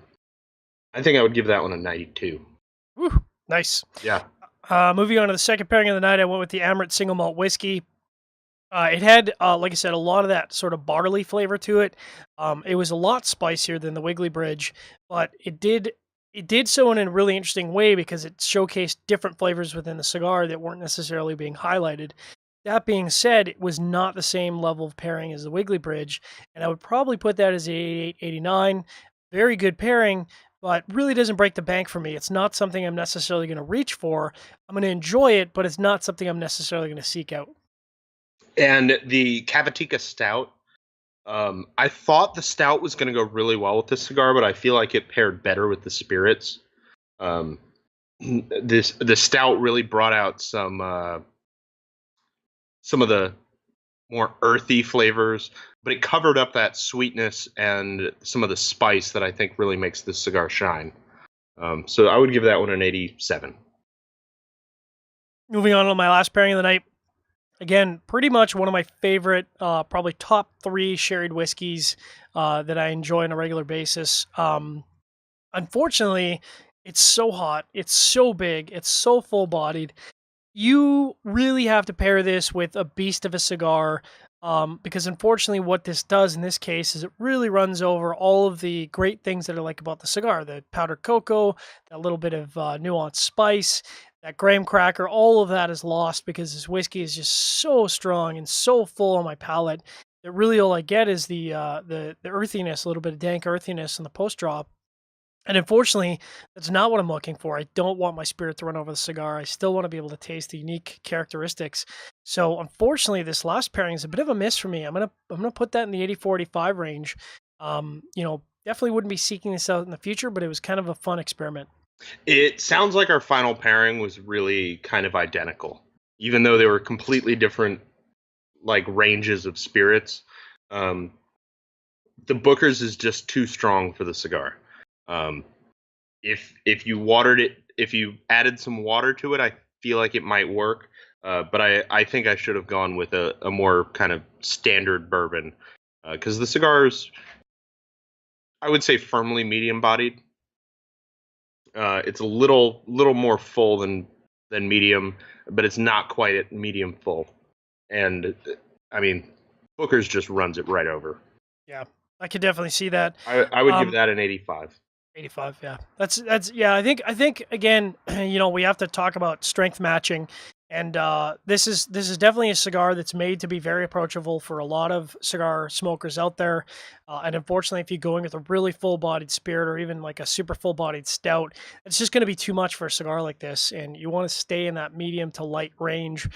S2: I think I would give that one a 92.
S1: Woo, nice.
S2: Yeah.
S1: Moving on to the second pairing of the night, I went with the Amrut single malt whiskey. It had, like I said, a lot of that sort of barley flavor to it. It was a lot spicier than the Wiggly Bridge, but it did so in a really interesting way because it showcased different flavors within the cigar that weren't necessarily being highlighted. That being said, it was not the same level of pairing as the Wiggly Bridge, and I would probably put that as 88, 89. Very good pairing, but really doesn't break the bank for me. It's not something I'm necessarily going to reach for. I'm going to enjoy it, but it's not something I'm necessarily going to seek out.
S2: And the Cavatica Stout, I thought the Stout was going to go really well with this cigar, but I feel like it paired better with the spirits. Um, the Stout really brought out some of the more earthy flavors, but it covered up that sweetness and some of the spice that I think really makes this cigar shine. So I would give that one an 87.
S1: Moving on to my last pairing of the night. Again, pretty much one of my favorite, probably top three sherried whiskeys that I enjoy on a regular basis. Unfortunately, it's so hot, it's so big, it's so full bodied. You really have to pair this with a beast of a cigar, because unfortunately, what this does in this case is it really runs over all of the great things that I like about the cigar: the powdered cocoa, that little bit of nuanced spice, that graham cracker. All of that is lost because this whiskey is just so strong and so full on my palate that really all I get is the earthiness, a little bit of dank earthiness in the post drop. And unfortunately, that's not what I'm looking for. I don't want my spirit to run over the cigar. I still want to be able to taste the unique characteristics. So unfortunately, this last pairing is a bit of a miss for me. I'm gonna put that in the 84-85 range. Definitely wouldn't be seeking this out in the future, but it was kind of a fun experiment.
S2: It sounds like our final pairing was really kind of identical, even though they were completely different, like ranges of spirits. Um, the Booker's is just too strong for the cigar. Um, if you watered it, if you added some water to it, I feel like it might work. But I think I should have gone with a more kind of standard bourbon, because the cigar's, I would say, firmly medium bodied. It's a little more full than medium, but it's not quite at medium full. And I mean, Booker's just runs it right over.
S1: Yeah, I could definitely see that.
S2: I would give that an 85.
S1: 85, yeah. That's yeah, I think again, we have to talk about strength matching, and this is definitely a cigar that's made to be very approachable for a lot of cigar smokers out there. And unfortunately, if you're going with a really full-bodied spirit or even like a super full-bodied stout, it's just going to be too much for a cigar like this, and you want to stay in that medium to light range.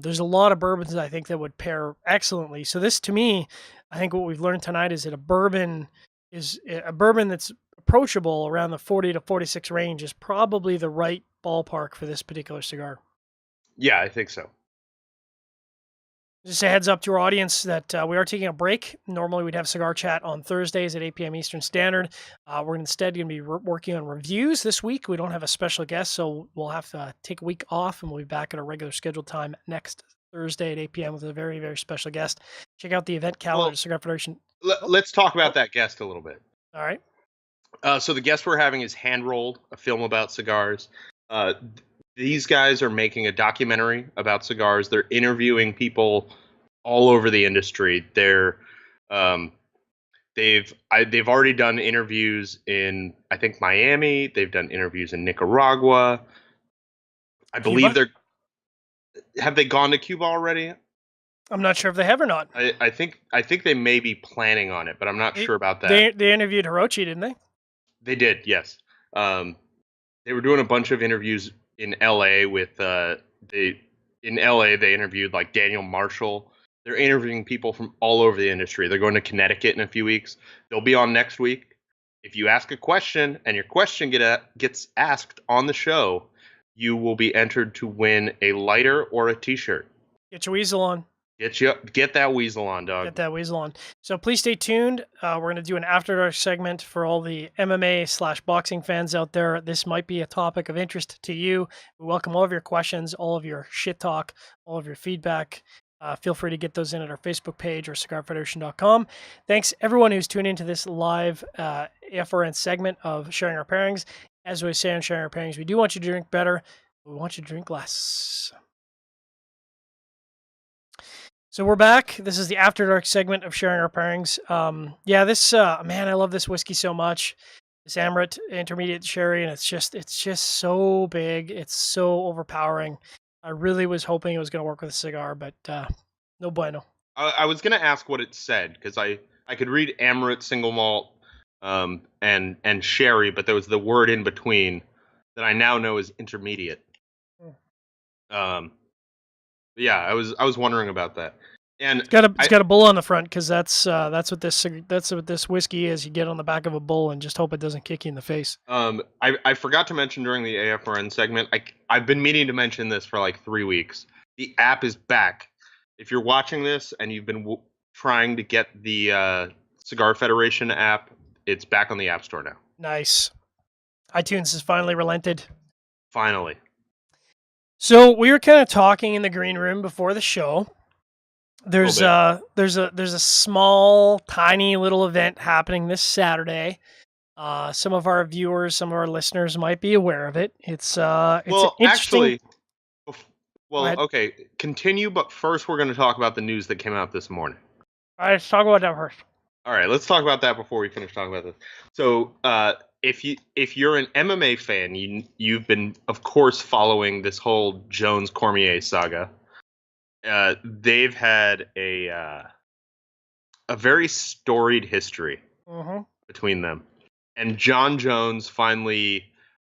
S1: There's a lot of bourbons I think that would pair excellently. So this, to me, I think what we've learned tonight is that a bourbon that's approachable around the 40 to 46 range is probably the right ballpark for this particular cigar.
S2: Yeah, I think so.
S1: Just a heads up to our audience that we are taking a break. Normally, we'd have cigar chat on Thursdays at 8 p.m. Eastern Standard. We're instead going to be working on reviews this week. We don't have a special guest, so we'll have to take a week off, and we'll be back at our regular scheduled time next Thursday at 8 p.m. with a very, very special guest. Check out the event calendar at Cigar Federation.
S2: Let's talk about that guest a little bit.
S1: All right.
S2: So the guest we're having is Handrolled, a film about cigars. Uh, these guys are making a documentary about cigars. They're interviewing people all over the industry. They've already done interviews in, I think, Miami. They've done interviews in Nicaragua. I believe have they gone to Cuba already?
S1: I'm not sure if they have or not.
S2: I think they may be planning on it, but I'm not sure about that.
S1: They interviewed Hirochi, didn't they?
S2: They did, yes. They were doing a bunch of interviews in LA with in LA they interviewed like Daniel Marshall. They're interviewing people from all over the industry. They're going to Connecticut in a few weeks. They'll be on next week. If you ask a question and your question gets asked on the show, you will be entered to win a lighter or a t-shirt.
S1: Get your weasel on.
S2: Get that weasel on, dog.
S1: Get that weasel on. So please stay tuned. We're going to do an After Dark segment for all the MMA/boxing fans out there. This might be a topic of interest to you. We welcome all of your questions, all of your shit talk, all of your feedback. Feel free to get those in at our Facebook page or cigarfederation.com. Thanks everyone who's tuned into this live FRN segment of Sharing Our Pairings. As we say on Sharing Our Pairings, we do want you to drink better. We want you to drink less. So we're back. This is the After Dark segment of Sharing Our Pairings. Man, I love this whiskey so much. This Amrut Intermediate Sherry, and it's just so big. It's so overpowering. I really was hoping it was going to work with a cigar, but no bueno.
S2: I was going to ask what it said, because I could read Amrut single malt and sherry, but there was the word in between that I now know is intermediate. Yeah, I was wondering about that. And
S1: it's got a bull on the front, because that's what this whiskey is. You get on the back of a bull and just hope it doesn't kick you in the face.
S2: I forgot to mention during the AFRN segment, I've been meaning to mention this for like 3 weeks. The app is back. If you're watching this and you've been trying to get the Cigar Federation app, it's back on the App Store now.
S1: Nice. iTunes has finally relented.
S2: Finally.
S1: So we were kind of talking in the green room before the show. There's a small, tiny little event happening this Saturday. Some of our viewers, some of our listeners might be aware of it. It's interesting.
S2: Okay, continue. But first, we're going to talk about the news that came out this morning.
S1: All right, let's talk about that first.
S2: All right, let's talk about that before we finish talking about this. So, if you're an MMA fan, you've been, of course, following this whole Jones Cormier saga. They've had a very storied history between them, and John Jones finally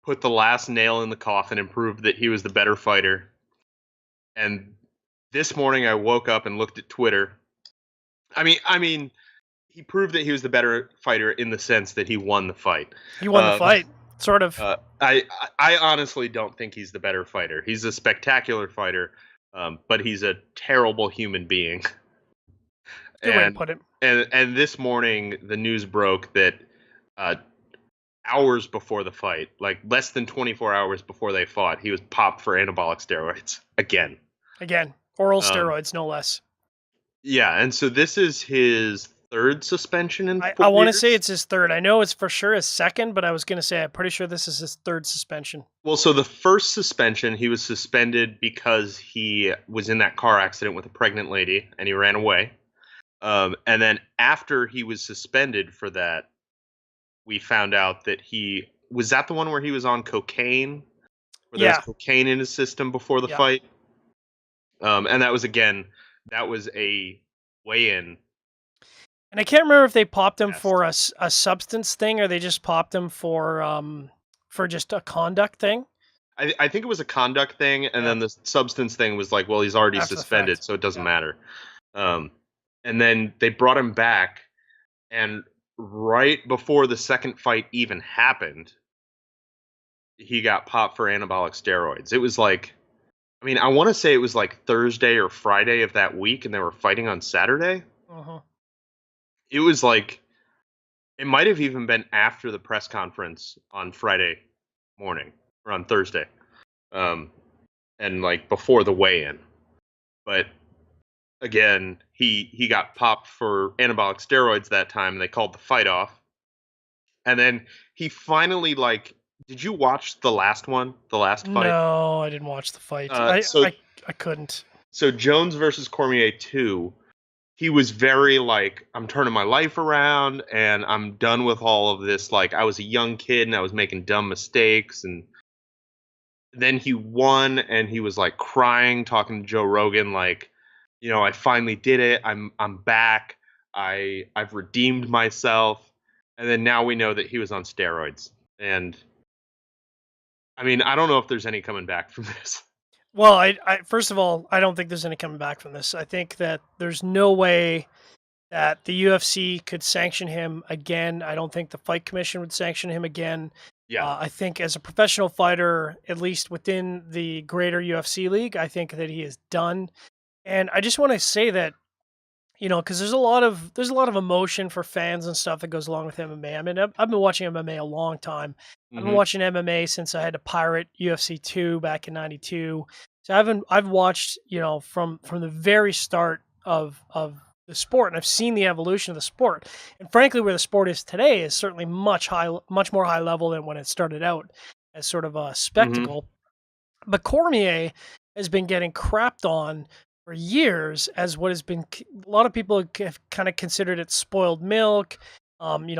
S2: put the last nail in the coffin and proved that he was the better fighter. And this morning, I woke up and looked at Twitter. I mean. He proved that he was the better fighter in the sense that he won the fight.
S1: He won the fight, sort of.
S2: I honestly don't think he's the better fighter. He's a spectacular fighter, but he's a terrible human being.
S1: Good way to put it.
S2: And this morning, the news broke that hours before the fight, like less than 24 hours before they fought, he was popped for anabolic steroids again.
S1: Oral steroids, no less.
S2: Yeah, and so this is his third suspension in 4 years?
S1: I want to say it's his third. I know it's for sure his second, but I was going to say I'm pretty sure this is his third suspension.
S2: Well, so the first suspension, he was suspended because he was in that car accident with a pregnant lady, and he ran away. And then after he was suspended for that, we found out that was that the one where he was on cocaine? Where there was cocaine in his system before the fight? And that was a weigh-in.
S1: And I can't remember if they popped him for a substance thing, or they just popped him for just a conduct thing.
S2: I think it was a conduct thing, and then the substance thing was like, well, he's already suspended, so it doesn't matter. And then they brought him back, and right before the second fight even happened, he got popped for anabolic steroids. It was like, I want to say it was like Thursday or Friday of that week, and they were fighting on Saturday. It was like, it might have even been after the press conference on Friday morning or on Thursday, and like before the weigh-in. But again, he got popped for anabolic steroids that time, and they called the fight off. And then he finally, like, did you watch the last one, the last fight?
S1: No, I didn't watch the fight. I couldn't.
S2: So Jones versus Cormier 2. He was very like, I'm turning my life around and I'm done with all of this. Like, I was a young kid and I was making dumb mistakes. And then he won and he was like crying, talking to Joe Rogan, like, I finally did it. I'm back. I've redeemed myself. And then now we know that he was on steroids. And I don't know if there's any coming back from this.
S1: Well, I first of all, I don't think there's any coming back from this. I think that there's no way that the UFC could sanction him again. I don't think the Fight Commission would sanction him again.
S2: Yeah.
S1: I think as a professional fighter, at least within the greater UFC league, I think that he is done. And I just want to say that, because there's a lot of emotion for fans and stuff that goes along with MMA. I mean, I've been watching MMA a long time. I've been
S2: Hmm.
S1: watching MMA since I had to pirate UFC 2 back in '92. So I've watched, from the very start of the sport, and I've seen the evolution of the sport. And frankly, where the sport is today is certainly much more high level than when it started out as sort of a
S2: Hmm.
S1: spectacle. But Cormier has been getting crapped on for years as what has been a lot of people have kind of considered it spoiled milk.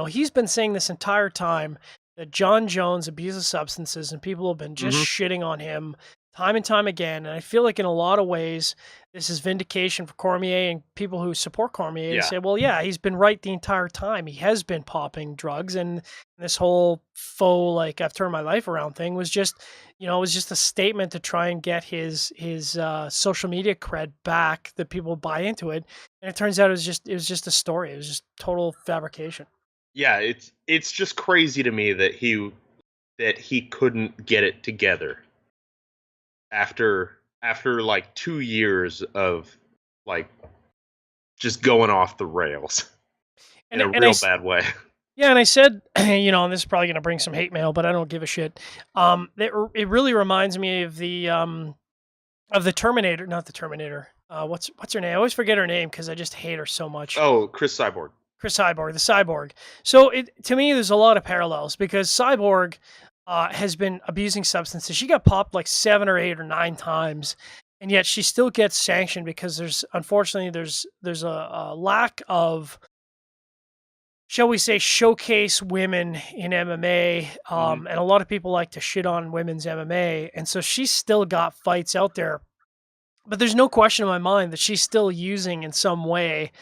S1: He's been saying this entire time that John Jones abuses substances, and people have been just
S2: Hmm.
S1: shitting on him time and time again. And I feel like in a lot of ways, this is vindication for Cormier and people who support Cormier to
S2: Yeah.
S1: say, well, yeah, he's been right the entire time. He has been popping drugs, and this whole faux, like, I've turned my life around thing was just, it was just a statement to try and get his social media cred back, that people buy into it. And it turns out it was just a story. It was just total fabrication.
S2: Yeah, it's just crazy to me that he couldn't get it together after like 2 years of like just going off the rails in
S1: And
S2: a
S1: and I
S2: real bad way.
S1: Yeah, and I said, and this is probably going to bring some hate mail, but I don't give a shit. It really reminds me of the Terminator, not the Terminator. What's her name? I always forget her name because I just hate her so much.
S2: Oh, Chris Cyborg.
S1: Chris Cyborg, the Cyborg. So to me, there's a lot of parallels because Cyborg has been abusing substances. She got popped like 7 or 8 or 9 times, and yet she still gets sanctioned because there's a lack of, shall we say, showcase women in MMA,
S2: Hmm.
S1: and a lot of people like to shit on women's MMA, and so she's still got fights out there. But there's no question in my mind that she's still using in some way,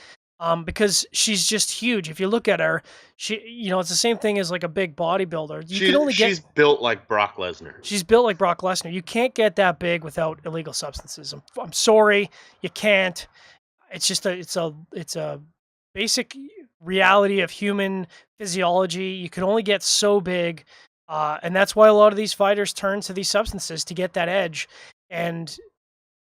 S1: because she's just huge. If you look at her, it's the same thing as like a big bodybuilder. You can only get
S2: She's built like Brock Lesnar.
S1: She's built like Brock Lesnar. You can't get that big without illegal substances. I'm sorry, you can't. It's just it's a basic reality of human physiology. You can only get so big, and that's why a lot of these fighters turn to these substances to get that edge. And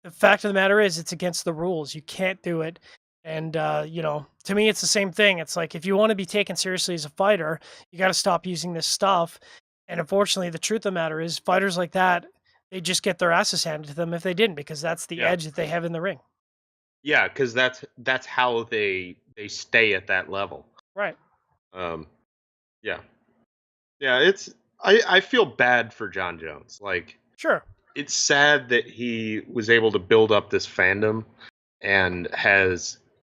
S1: the fact of the matter is, it's against the rules. You can't do it. And to me, it's the same thing. It's like, if you want to be taken seriously as a fighter, you got to stop using this stuff. And unfortunately, the truth of the matter is, fighters like that, they just get their asses handed to them if they didn't, because that's the
S2: Yeah.
S1: edge that they have in the ring.
S2: Yeah, because that's how they stay at that level.
S1: Right.
S2: Um, yeah, yeah. I feel bad for John Jones. Like,
S1: Sure.
S2: it's sad that he was able to build up this fandom and has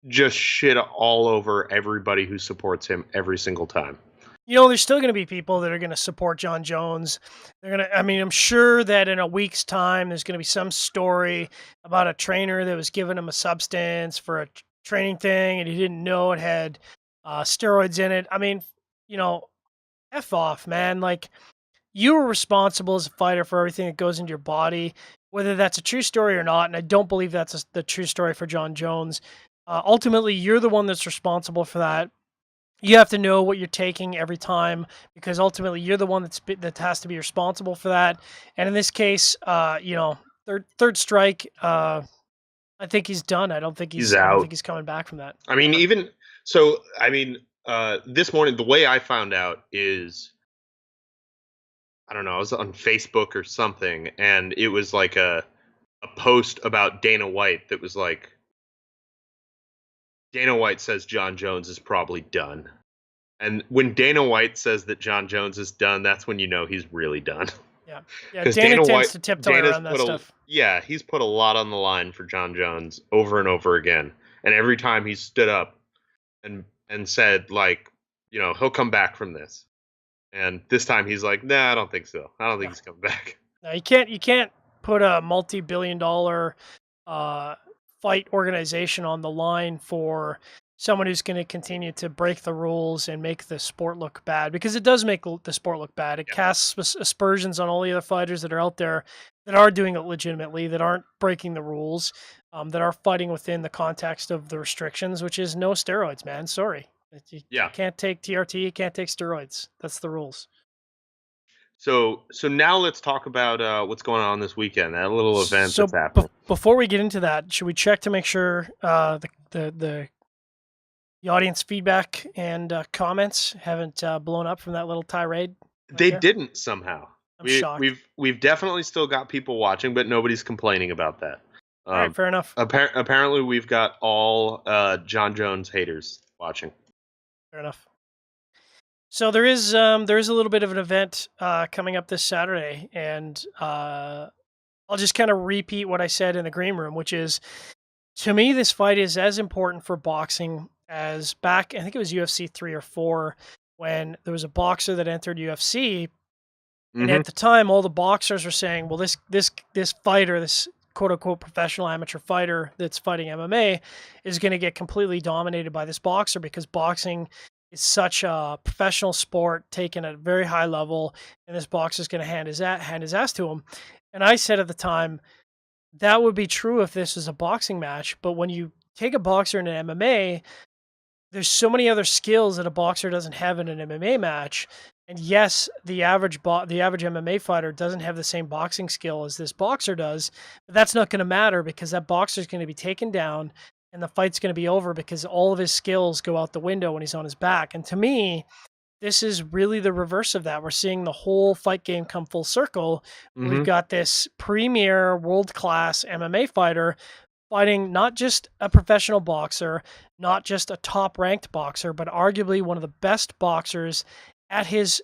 S2: just shit all over everybody who supports him every single time.
S1: There's still going to be people that are going to support John Jones. I'm sure that in a week's time, there's going to be some story about a trainer that was giving him a substance for a training thing, and he didn't know it had steroids in it. I mean, you know, F off, man. Like, you are responsible as a fighter for everything that goes into your body, whether that's a true story or not. And I don't believe that's the true story for John Jones. Ultimately, you're the one that's responsible for that. You have to know what you're taking every time, because ultimately you're the one that has to be responsible for that. And in this case, third strike. I think he's done.
S2: He's
S1: I don't
S2: out.
S1: think he's coming back from that.
S2: I mean, even so. I mean, this morning the way I found out is, I don't know, I was on Facebook or something, and it was like a post about Dana White that was like, Dana White says John Jones is probably done. And when Dana White says that John Jones is done, that's when you know he's really done.
S1: Yeah, yeah.
S2: Because
S1: Dana
S2: Dana
S1: tends
S2: White,
S1: to tiptoe
S2: Dana's
S1: around that
S2: put a
S1: stuff.
S2: yeah, he's put a lot on the line for John Jones over and over again. And every time he stood up and said, like, he'll come back from this. And this time he's like, nah, I don't think so. I don't think
S1: Yeah.
S2: he's coming back.
S1: No, you can't put a multi-billion-dollar uh, fight organization on the line for someone who's going to continue to break the rules and make the sport look bad, because it does make the sport look bad. It
S2: Yeah.
S1: casts aspersions on all the other fighters that are out there that are doing it legitimately, that aren't breaking the rules, that are fighting within the context of the restrictions, which is no steroids, man. Sorry. You
S2: Yeah.
S1: can't take TRT, you can't take steroids. That's the rules.
S2: So now let's talk about what's going on this weekend. That little event
S1: So
S2: that's happening.
S1: before we get into that, should we check to make sure the audience feedback and comments haven't blown up from that little tirade? Right
S2: They
S1: there?
S2: didn't somehow.
S1: I'm shocked.
S2: We've definitely still got people watching, but nobody's complaining about that.
S1: All right, fair enough.
S2: Apparently, we've got all John Jones haters watching.
S1: Fair enough. So there is a little bit of an event coming up this Saturday, and I'll just kind of repeat what I said in the green room, which is, to me, this fight is as important for boxing as back, I think it was UFC 3 or 4, when there was a boxer that entered UFC, and
S2: Mm-hmm.
S1: at the time, all the boxers were saying, "Well, this fighter, this quote unquote professional amateur fighter that's fighting MMA, is going to get completely dominated by this boxer because boxing is such a professional sport, taken at a very high level, and this boxer is going to hand his ass to him." And I said at the time, that would be true if this was a boxing match, but when you take a boxer in an MMA, there's so many other skills that a boxer doesn't have in an MMA match. And yes, the average MMA fighter doesn't have the same boxing skill as this boxer does, but that's not going to matter because that boxer is going to be taken down and the fight's going to be over because all of his skills go out the window when he's on his back. And to me, this is really the reverse of that. We're seeing the whole fight game come full circle.
S2: Mm-hmm.
S1: We've got this premier world-class MMA fighter fighting not just a professional boxer, not just a top-ranked boxer, but arguably one of the best boxers at his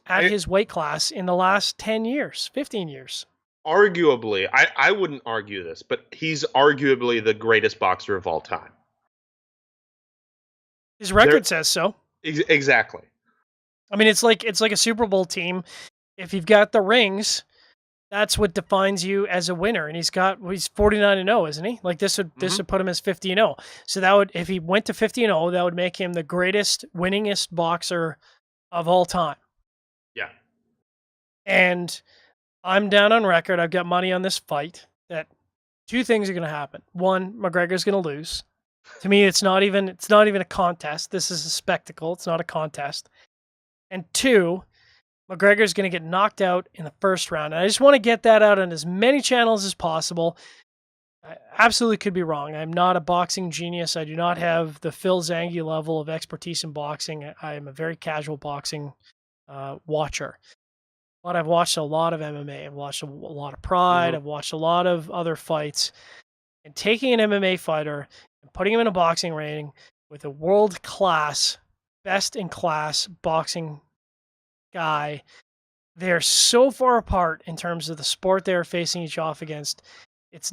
S1: weight class in the last 10 years, 15 years.
S2: Arguably, I wouldn't argue this, but he's arguably the greatest boxer of all time.
S1: His record says so.
S2: Exactly.
S1: I mean, it's like a Super Bowl team. If you've got the rings, that's what defines you as a winner. And he's 49-0, isn't he? Like this would put him as 50-0. So that would, if he went to 50-0, that would make him the greatest, winningest boxer of all time.
S2: Yeah.
S1: And I'm down on record. I've got money on this fight that two things are going to happen. One, McGregor's going to lose. To me, it's not even a contest. This is a spectacle. It's not a contest. And two, McGregor's going to get knocked out in the first round. And I just want to get that out on as many channels as possible. I absolutely could be wrong. I'm not a boxing genius. I do not have the Phil Zangi level of expertise in boxing. I am a very casual boxing watcher. But I've watched a lot of MMA. I've watched a lot of Pride. I've watched a lot of other fights. And taking an MMA fighter and putting him in a boxing ring with a world-class, best-in-class boxing guy, they're so far apart in terms of the sport they're facing each off against. It's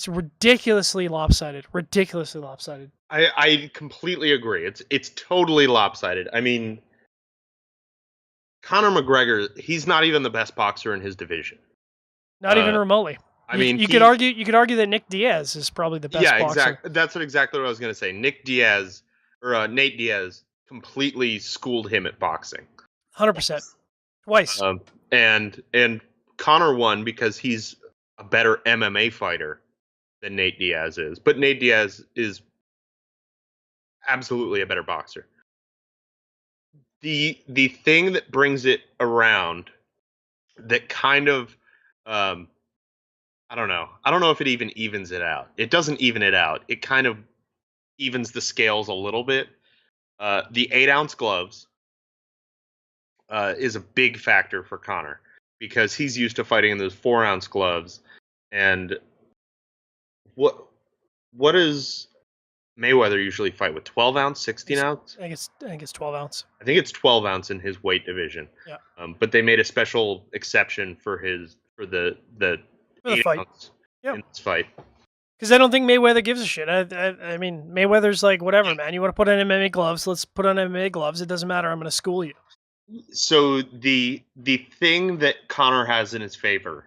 S1: ridiculously lopsided. Ridiculously lopsided.
S2: I completely agree. It's totally lopsided. I mean, Conor McGregor, he's not even the best boxer in his division.
S1: Not even remotely.
S2: I mean,
S1: you could argue that Nick Diaz is probably the best boxer.
S2: Yeah, exactly. That's exactly what I was going to say. Nate Diaz completely schooled him at boxing.
S1: 100%. Twice.
S2: And Conor won because he's a better MMA fighter than Nate Diaz is. But Nate Diaz is absolutely a better boxer. The thing that brings it around that kind of I don't know. I don't know if it even evens it out. It doesn't even it out. It kind of evens the scales a little bit. The 8-ounce gloves is a big factor for Conor because he's used to fighting in those 4-ounce gloves. And what does Mayweather usually fight with? 12-ounce, 16-ounce?
S1: I think it's 12-ounce.
S2: I think it's 12-ounce in his weight division.
S1: Yeah.
S2: But they made a special exception for the 8-ounce in this fight.
S1: Because I don't think Mayweather gives a shit. I mean, Mayweather's like, whatever, man. You want to put on MMA gloves? Let's put on MMA gloves. It doesn't matter. I'm going to school you.
S2: So the thing that Conor has in his favor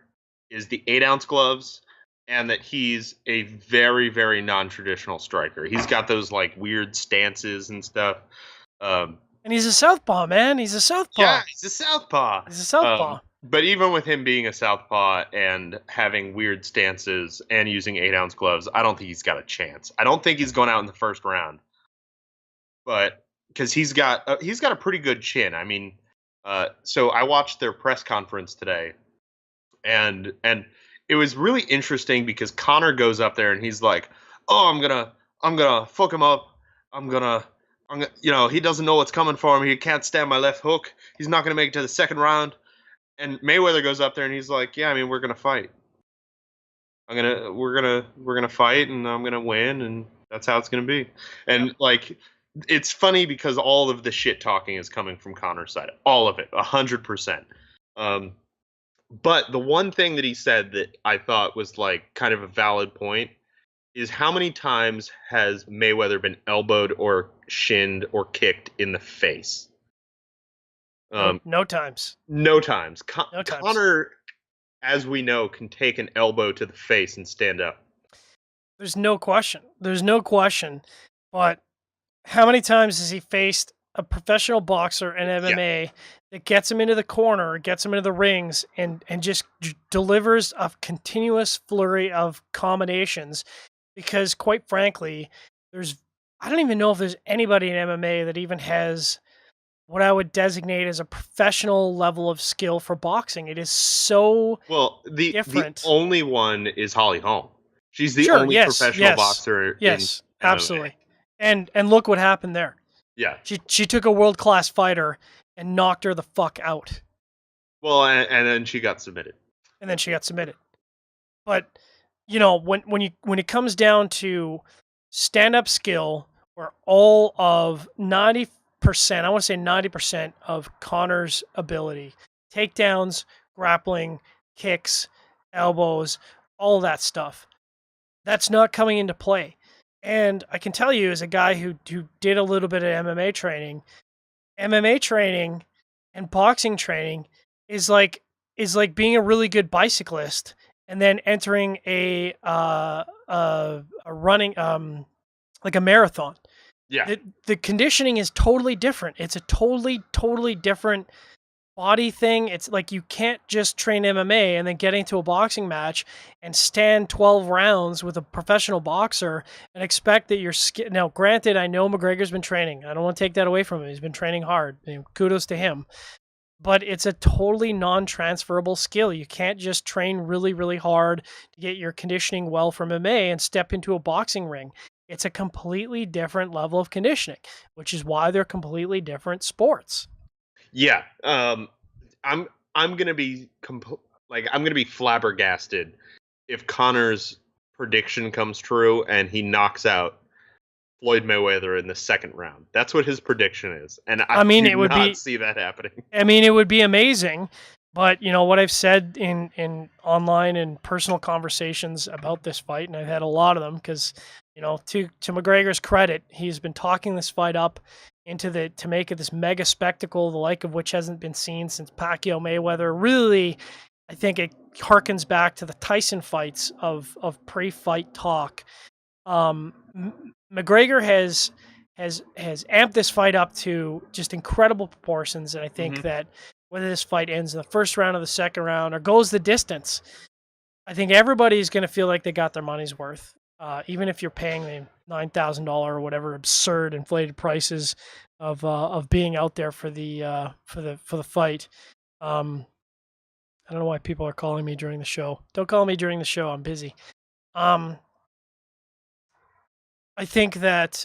S2: is the 8-ounce gloves, and that he's a very, very non-traditional striker. He's got those like weird stances and stuff.
S1: And he's a southpaw, man. He's a southpaw.
S2: Yeah, he's a southpaw.
S1: He's a southpaw.
S2: But even with him being a southpaw and having weird stances and using 8-ounce gloves, I don't think he's got a chance. I don't think he's going out in the first round. But because he's got a pretty good chin. I mean, so I watched their press conference today, and it was really interesting because Connor goes up there and he's like, "Oh, I'm gonna fuck him up. I'm gonna, he doesn't know what's coming for him. He can't stand my left hook. He's not gonna make it to the second round." And Mayweather goes up there and he's like, "Yeah, I mean, we're gonna fight. We're gonna fight, and I'm gonna win, and that's how it's gonna be." And like, it's funny because all of the shit talking is coming from Connor's side, all of it, 100%. But the one thing that he said that I thought was like kind of a valid point is how many times has Mayweather been elbowed or shinned or kicked in the face?
S1: No times.
S2: No times.
S1: No times.
S2: Connor, as we know, can take an elbow to the face and stand up.
S1: There's no question. There's no question. But how many times has he faced a professional boxer in MMA that gets him into the corner, gets him into the rings, and just delivers a continuous flurry of combinations? Because quite frankly, I don't even know if there's anybody in MMA that even has what I would designate as a professional level of skill for boxing. It is so different.
S2: The only one is Holly Holm. She's the only professional boxer.
S1: Yes,
S2: in
S1: absolutely. And look what happened there.
S2: Yeah.
S1: She took a world-class fighter and knocked her the fuck out.
S2: Well, and then she got submitted.
S1: But when it comes down to stand-up skill, where all of 90%, I want to say 90% of Connor's ability, takedowns, grappling, kicks, elbows, all that stuff, that's not coming into play. And I can tell you, as a guy who did a little bit of MMA training and boxing training is like being a really good bicyclist and then entering a running like a marathon.
S2: Yeah.
S1: The conditioning is totally different. It's a totally different body thing. It's like you can't just train MMA and then get into a boxing match and stand 12 rounds with a professional boxer and expect that you're now granted, I know McGregor's been training. I don't want to take that away from him. He's been training hard. Kudos to him. But it's a totally non-transferable skill. You can't just train really, really hard to get your conditioning well from MMA and step into a boxing ring. It's a completely different level of conditioning, which is why they're completely different sports.
S2: Yeah. I'm gonna be I'm gonna be flabbergasted if Connor's prediction comes true and he knocks out Floyd Mayweather in the second round. That's what his prediction is, and I mean, it would not see that happening.
S1: I mean, it would be amazing, but what I've said in online and personal conversations about this fight, and I've had a lot of them because to McGregor's credit, he's been talking this fight up to make it this mega spectacle, the like of which hasn't been seen since Pacquiao Mayweather. Really, I think it harkens back to the Tyson fights of pre-fight talk. McGregor has amped this fight up to just incredible proportions, and I think that whether this fight ends in the first round or the second round or goes the distance, I think everybody's going to feel like they got their money's worth. Even if you're paying the $9,000 or whatever absurd inflated prices of being out there for the fight. I don't know why people are calling me during the show. Don't call me during the show. I'm busy. I think that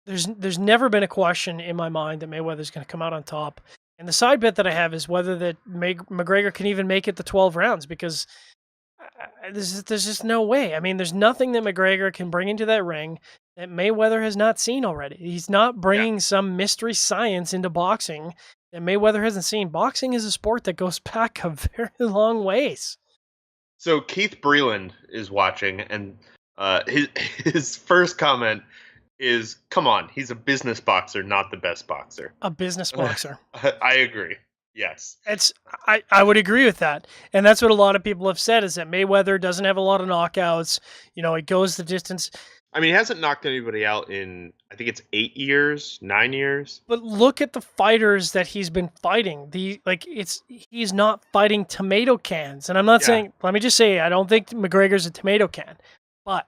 S1: there's never been a question in my mind that Mayweather's going to come out on top. And the side bet that I have is whether that McGregor can even make it to 12 rounds, because there's just no way. I mean, there's nothing that McGregor can bring into that ring that Mayweather has not seen already. He's not bringing some mystery science into boxing that Mayweather hasn't seen. Boxing is a sport that goes back a very long ways.
S2: So Keith Breland is watching, and his first comment is, "Come on, he's a business boxer, not the best boxer."
S1: A business boxer.
S2: I agree. Yes.
S1: I would agree with that. And that's what a lot of people have said, is that Mayweather doesn't have a lot of knockouts. He goes the distance.
S2: I mean, he hasn't knocked anybody out in, I think it's 8 years, 9 years.
S1: But look at the fighters that he's been fighting. He's not fighting tomato cans. And I'm not saying, let me just say, I don't think McGregor's a tomato can. But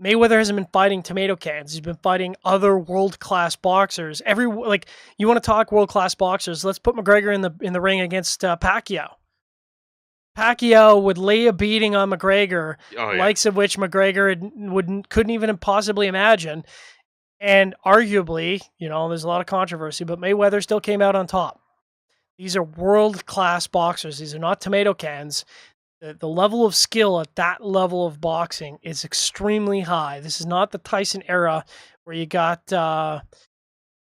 S1: Mayweather hasn't been fighting tomato cans. He's been fighting other world-class boxers. You want to talk world-class boxers? Let's put McGregor in the ring against Pacquiao. Pacquiao would lay a beating on McGregor,
S2: Oh
S1: the
S2: yeah.
S1: likes of which McGregor couldn't even possibly imagine. And arguably, there's a lot of controversy, but Mayweather still came out on top. These are world-class boxers. These are not tomato cans. The level of skill at that level of boxing is extremely high. This is not the Tyson era where you got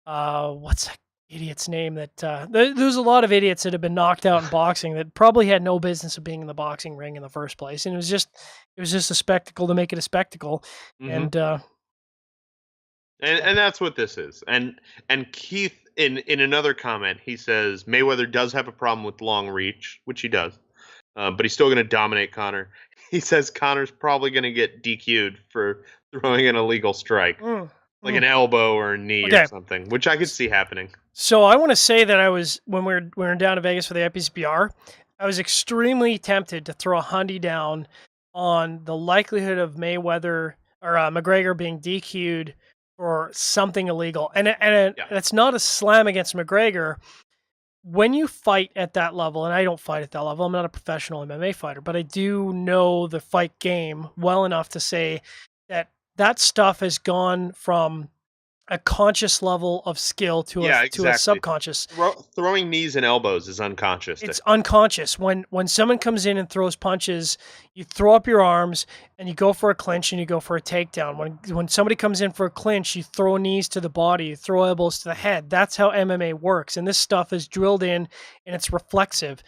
S1: what's that idiot's name that there's a lot of idiots that have been knocked out in boxing that probably had no business of being in the boxing ring in the first place, and it was just a spectacle to make it a spectacle.
S2: Hmm.
S1: And
S2: And that's what this is. And Keith in another comment, he says Mayweather does have a problem with long reach, which he does, but he's still going to dominate Connor. He says Connor's probably going to get DQ'd for throwing an illegal strike,
S1: mm,
S2: like
S1: mm.
S2: an elbow or a knee
S1: Okay.
S2: or something, which I could see happening.
S1: So I want to say that I was when we were down to Vegas for the IPCPR, I was extremely tempted to throw a hundy down on the likelihood of Mayweather or McGregor being DQ'd for something illegal, and
S2: Yeah.
S1: that's not a slam against McGregor. When you fight at that level, and I don't fight at that level, I'm not a professional MMA fighter, but I do know the fight game well enough to say that that stuff has gone from a conscious level of skill to
S2: Yeah,
S1: a
S2: exactly.
S1: subconscious.
S2: Throwing knees and elbows is unconscious.
S1: It's unconscious. When someone comes in and throws punches, you throw up your arms and you go for a clinch and you go for a takedown. When somebody comes in for a clinch, you throw knees to the body, you throw elbows to the head. That's how MMA works. And this stuff is drilled in and it's reflexive.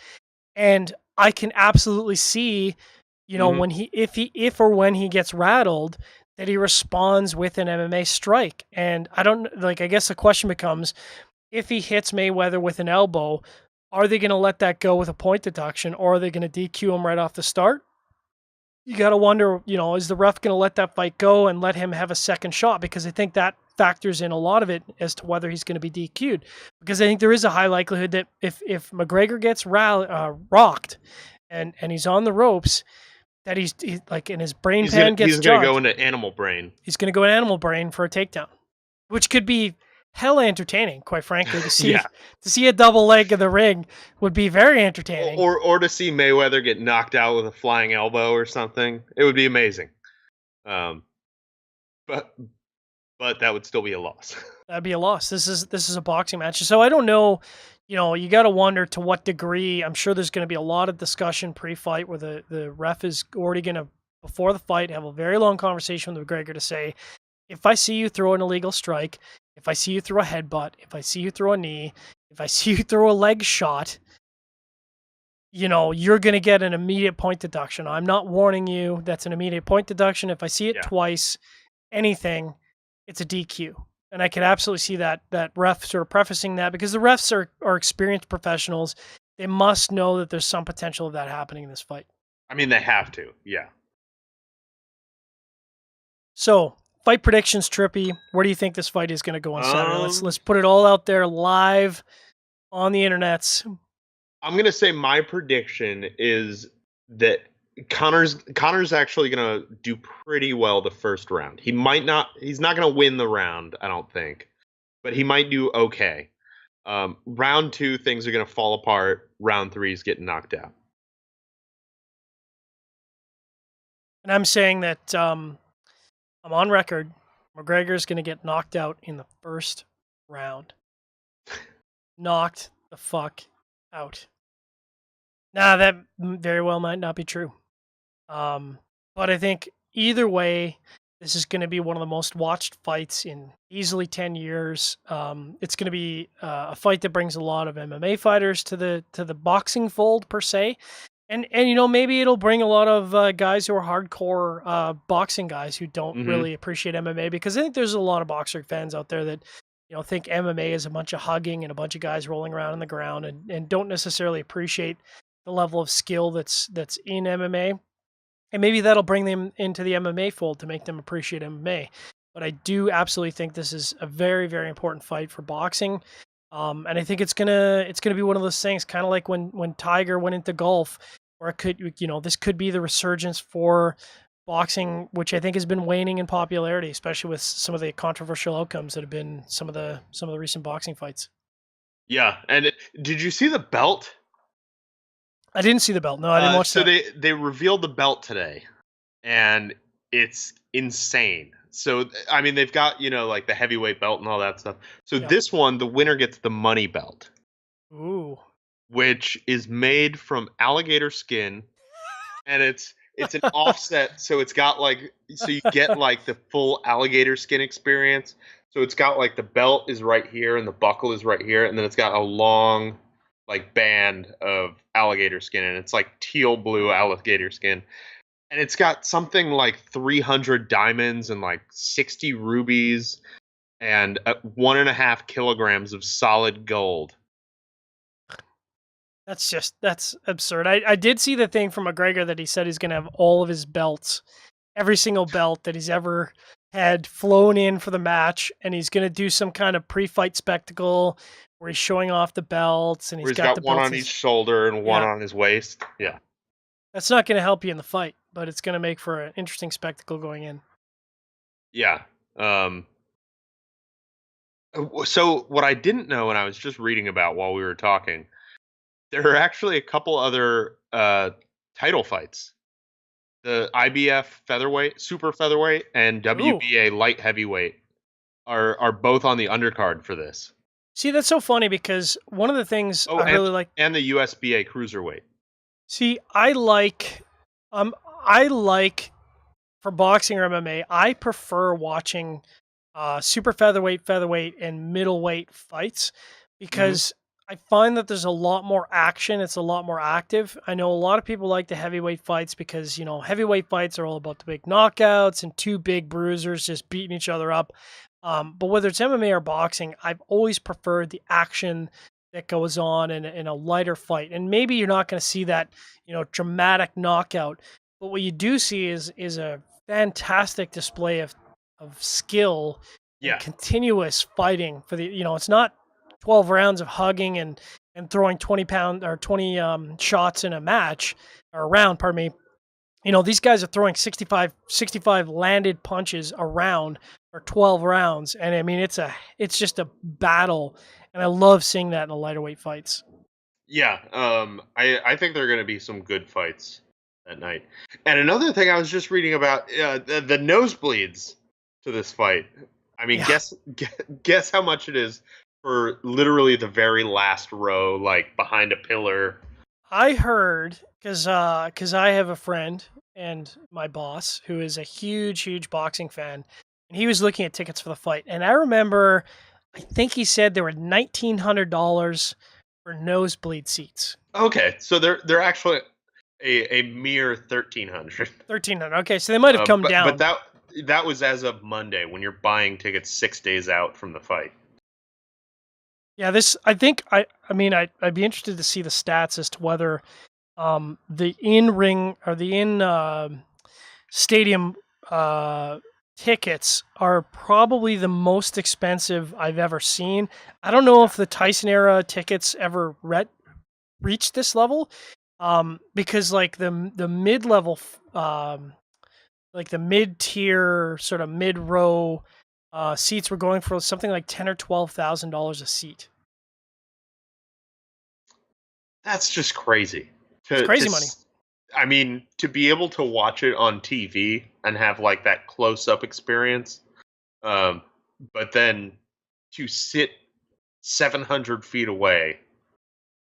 S1: And I can absolutely see,
S2: Mhm.
S1: when if or when he gets rattled, that he responds with an MMA strike. And I guess the question becomes, if he hits Mayweather with an elbow, are they going to let that go with a point deduction, or are they going to DQ him right off the start? You got to wonder, is the ref going to let that fight go and let him have a second shot? Because I think that factors in a lot of it as to whether he's going to be DQ'd. Because I think there is a high likelihood that if McGregor gets rocked and he's on the ropes, that he's like in his brain pan gets
S2: He's going to go
S1: jogged,
S2: into animal brain.
S1: he's going to go in animal brain for a takedown, which could be hella entertaining, quite frankly. To see
S2: Yeah.
S1: to see a double leg of the ring would be very entertaining.
S2: Or to see Mayweather get knocked out with a flying elbow or something. It would be amazing. Um, but that would still be a loss.
S1: That'd be a loss. This is a boxing match, so I don't know. You got to wonder to what degree. I'm sure there's going to be a lot of discussion pre-fight where the ref is already going to, before the fight, have a very long conversation with McGregor to say, if I see you throw an illegal strike, if I see you throw a headbutt, if I see you throw a knee, if I see you throw a leg shot, you're going to get an immediate point deduction. I'm not warning you. That's an immediate point deduction. If I see it
S2: Yeah.
S1: twice, anything, it's a DQ. And I can absolutely see that ref sort of prefacing that, because the refs are experienced professionals. They must know that there's some potential of that happening in this fight.
S2: I mean, they have to. Yeah.
S1: So, fight predictions, Trippy. Where do you think this fight is going to go on Saturday? Let's
S2: Um,
S1: put it all out there live on the internets.
S2: I'm going to say my prediction is that Connor's actually going to do pretty well the first round. He's not going to win the round, I don't think, but he might do okay. Round 2, things are going to fall apart. Round 3 is getting knocked out.
S1: And I'm saying that I'm on record. McGregor's going to get knocked out in the first round. Knocked the fuck out. Nah, that very well might not be true. But I think either way, this is going to be one of the most watched fights in easily 10 years. It's going to be a fight that brings a lot of MMA fighters to the boxing fold per se. And maybe it'll bring a lot of guys who are hardcore boxing guys who don't
S2: Mhm.
S1: really appreciate MMA, because I think there's a lot of boxer fans out there that think MMA is a bunch of hugging and a bunch of guys rolling around on the ground, and don't necessarily appreciate the level of skill that's in MMA. And maybe that'll bring them into the MMA fold to make them appreciate MMA. But I do absolutely think this is a very, very important fight for boxing. And I think it's gonna be one of those things, kind of like when Tiger went into golf, where it could, this could be the resurgence for boxing, which I think has been waning in popularity, especially with some of the controversial outcomes that have been some of the recent boxing fights.
S2: Yeah, and did you see the belt?
S1: I didn't see the belt. No, I didn't watch
S2: So
S1: that.
S2: they revealed the belt today, and it's insane. So I mean, they've got like the heavyweight belt and all that stuff. So
S1: Yep.
S2: this one, the winner gets the money belt,
S1: Ooh.
S2: which is made from alligator skin, and it's an offset, so it's got so you get like the full alligator skin experience. So it's got like the belt is right here and the buckle is right here, and then it's got a long like band of alligator skin, and it's like teal blue alligator skin. And it's got something like 300 diamonds and like 60 rubies and 1.5 kilograms of solid gold.
S1: That's absurd. I did see the thing from McGregor that he said he's gonna have all of his belts, every single belt that he's ever had flown in for the match, and he's gonna do some kind of pre-fight spectacle where he's showing off the belts and
S2: Where
S1: he's
S2: he's
S1: got
S2: got
S1: the
S2: one
S1: belts.
S2: on each shoulder and one
S1: Yeah,
S2: on his waist. Yeah.
S1: that's not gonna help you in the fight, but it's gonna make for an interesting spectacle going in.
S2: Yeah. Um, so what I didn't know, and I was just reading about while we were talking, there are actually a couple other title fights. The IBF featherweight, super featherweight, and
S1: Ooh.
S2: WBA light heavyweight are both on the undercard for this.
S1: See, that's so funny because one of the things
S2: Oh,
S1: I really like.
S2: and the USBA cruiserweight.
S1: See, um, I like for boxing or MMA, I prefer watching super featherweight, featherweight, and middleweight fights
S2: Hmm.
S1: because I find that there's a lot more action. It's a lot more active. I know a lot of people like the heavyweight fights because heavyweight fights are all about the big knockouts and two big bruisers just beating each other up. But whether it's MMA or boxing, I've always preferred the action that goes on in a lighter fight. And maybe you're not going to see that dramatic knockout, but what you do see is a fantastic display of skill and
S2: Yeah.
S1: continuous fighting for it's not 12 rounds of hugging and throwing 20 pound or 20 shots in a match or a round, pardon me. These guys are throwing 65 landed punches around for 12 rounds, and I mean it's just a battle, and I love seeing that in the lighter weight fights.
S2: Yeah. I think there are going to be some good fights that night. And another thing I was just reading about the nosebleeds to this fight. I mean,
S1: Yeah,
S2: guess how much it is for literally the very last row, like behind a pillar.
S1: I heard because I have a friend and my boss who is a huge boxing fan, and he was looking at tickets for the fight. And I remember, I think he said there were $1,900 for nosebleed seats.
S2: Okay, so they're actually a mere 1,300.
S1: 1,300. Okay, so they might have come
S2: But
S1: down.
S2: that was as of Monday when you're buying tickets 6 days out from the fight.
S1: Yeah, this I think I mean I'd be interested to see the stats as to whether the in ring or the in stadium tickets are probably the most expensive I've ever seen. I don't know
S2: Yeah.
S1: if the Tyson era tickets ever reached this level, because like the mid level, like the mid tier sort of mid row seats were going for something like $10,000 or $12,000 a seat.
S2: That's just crazy.
S1: It's
S2: To
S1: crazy money.
S2: I mean, to be able to watch it on TV and have like that close up experience, um, but then to sit 700 feet away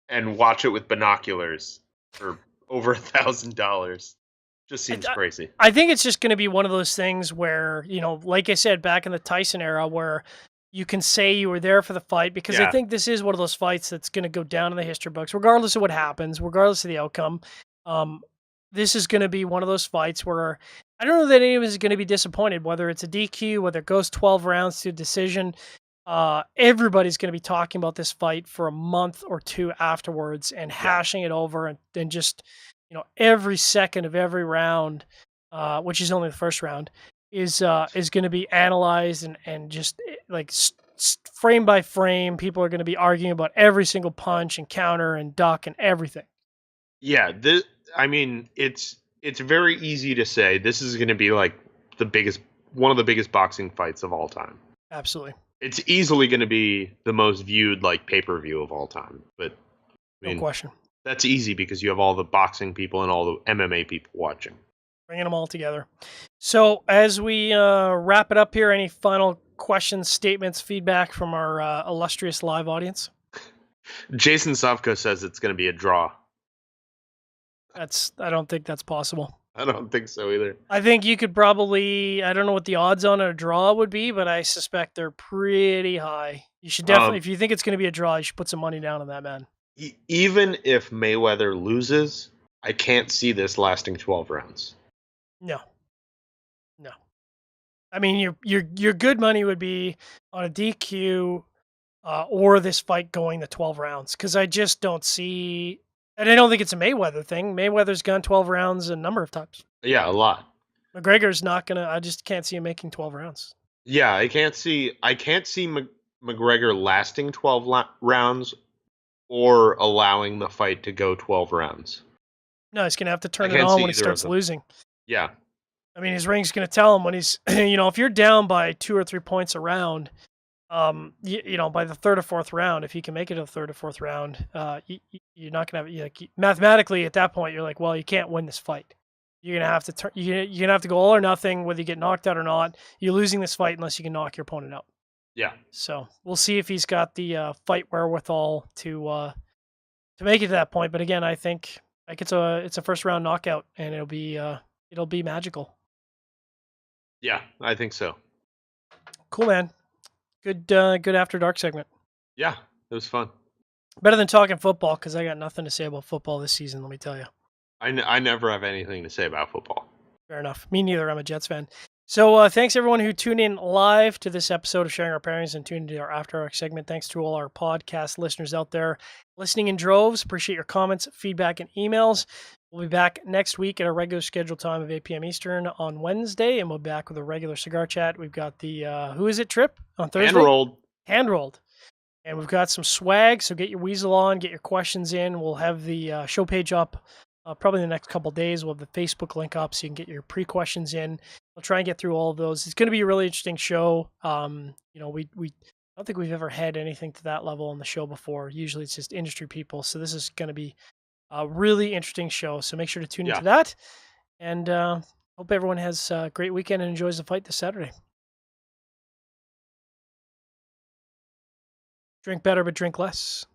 S2: and watch it with binoculars for over $1,000 just
S1: I,
S2: seems crazy.
S1: I think it's just going to be one of those things where, like I said, back in the Tyson era, where you can say you were there for the fight, because I
S2: Yeah,
S1: think this is one of those fights that's going to go down in the history books, regardless of what happens, regardless of the outcome. Um, this is going to be one of those fights where I don't know that anyone is going to be disappointed, whether it's a DQ, whether it goes 12 rounds to a decision. Everybody's going to be talking about this fight for a month or two afterwards and
S2: yeah,
S1: hashing it over, and just every second of every round, which is only the first round, is going to be analyzed, and just like frame by frame, people are going to be arguing about every single punch and counter and duck and everything.
S2: yeah. I mean, it's very easy to say this is going to be like the biggest, one of the biggest boxing fights of all time.
S1: Absolutely,
S2: It's easily going to be the most viewed like pay per view of all time. But I
S1: no
S2: mean,
S1: question.
S2: That's easy because you have all the boxing people and all the MMA people watching.
S1: Bringing them all together. So as we wrap it up here, any final questions, statements, feedback from our illustrious live audience?
S2: Jason Savka says it's going to be a draw.
S1: I don't think that's possible.
S2: I don't think so either.
S1: I think you could probably, I don't know what the odds on a draw would be, but I suspect they're pretty high. You should definitely, if you think it's going to be a draw, you should put some money down on that, man.
S2: Even if Mayweather loses, I can't see this lasting 12 rounds.
S1: No. I mean, your good money would be on a DQ or this fight going the 12 rounds, because I just don't see, and I don't think it's a Mayweather thing. Mayweather's gone 12 rounds a number of times.
S2: Yeah, a lot.
S1: McGregor's not gonna. I just can't see him making 12 rounds.
S2: Yeah, I can't see McGregor lasting 12 rounds or allowing the fight to go 12 rounds.
S1: No, he's gonna have to turn it on when he starts losing.
S2: Yeah.
S1: I mean, his ring's going to tell him when he's, if you're down by 2 or 3 points a round, by the third or fourth round, if you can make it to the third or fourth round, you're not going to have, mathematically at that point, you're like, well, you can't win this fight. You're going to have to you're going to have to go all or nothing, whether you get knocked out or not. You're losing this fight unless you can knock your opponent out.
S2: Yeah.
S1: So we'll see if he's got the fight wherewithal to make it to that point. But again, I think it's a first round knockout, and it'll be magical.
S2: Yeah, I think so.
S1: Cool, man. Good After Dark segment.
S2: Yeah, it was fun.
S1: Better than talking football, because I got nothing to say about football this season, let me tell you.
S2: I never have anything to say about football.
S1: Fair enough. Me neither. I'm a Jets fan. So thanks everyone who tuned in live to this episode of Sharing Our Pairings and tuned into our After Dark segment. Thanks to all our podcast listeners out there listening in droves. Appreciate your comments, feedback, and emails. We'll be back next week at our regular scheduled time of 8 p.m. Eastern on Wednesday, and we'll be back with a regular cigar chat. We've got the, who is it, Tripp? On Thursday? Hand-rolled. And we've got some swag, so get your weasel on, get your questions in. We'll have the show page up probably in the next couple of days. We'll have the Facebook link up so you can get your pre-questions in. We'll try and get through all of those. It's going to be a really interesting show. We I don't think we've ever had anything to that level on the show before. Usually it's just industry people, so this is going to be a really interesting show, so make sure to tune into that. And hope everyone has a great weekend and enjoys the fight this Saturday. Drink better, but drink less.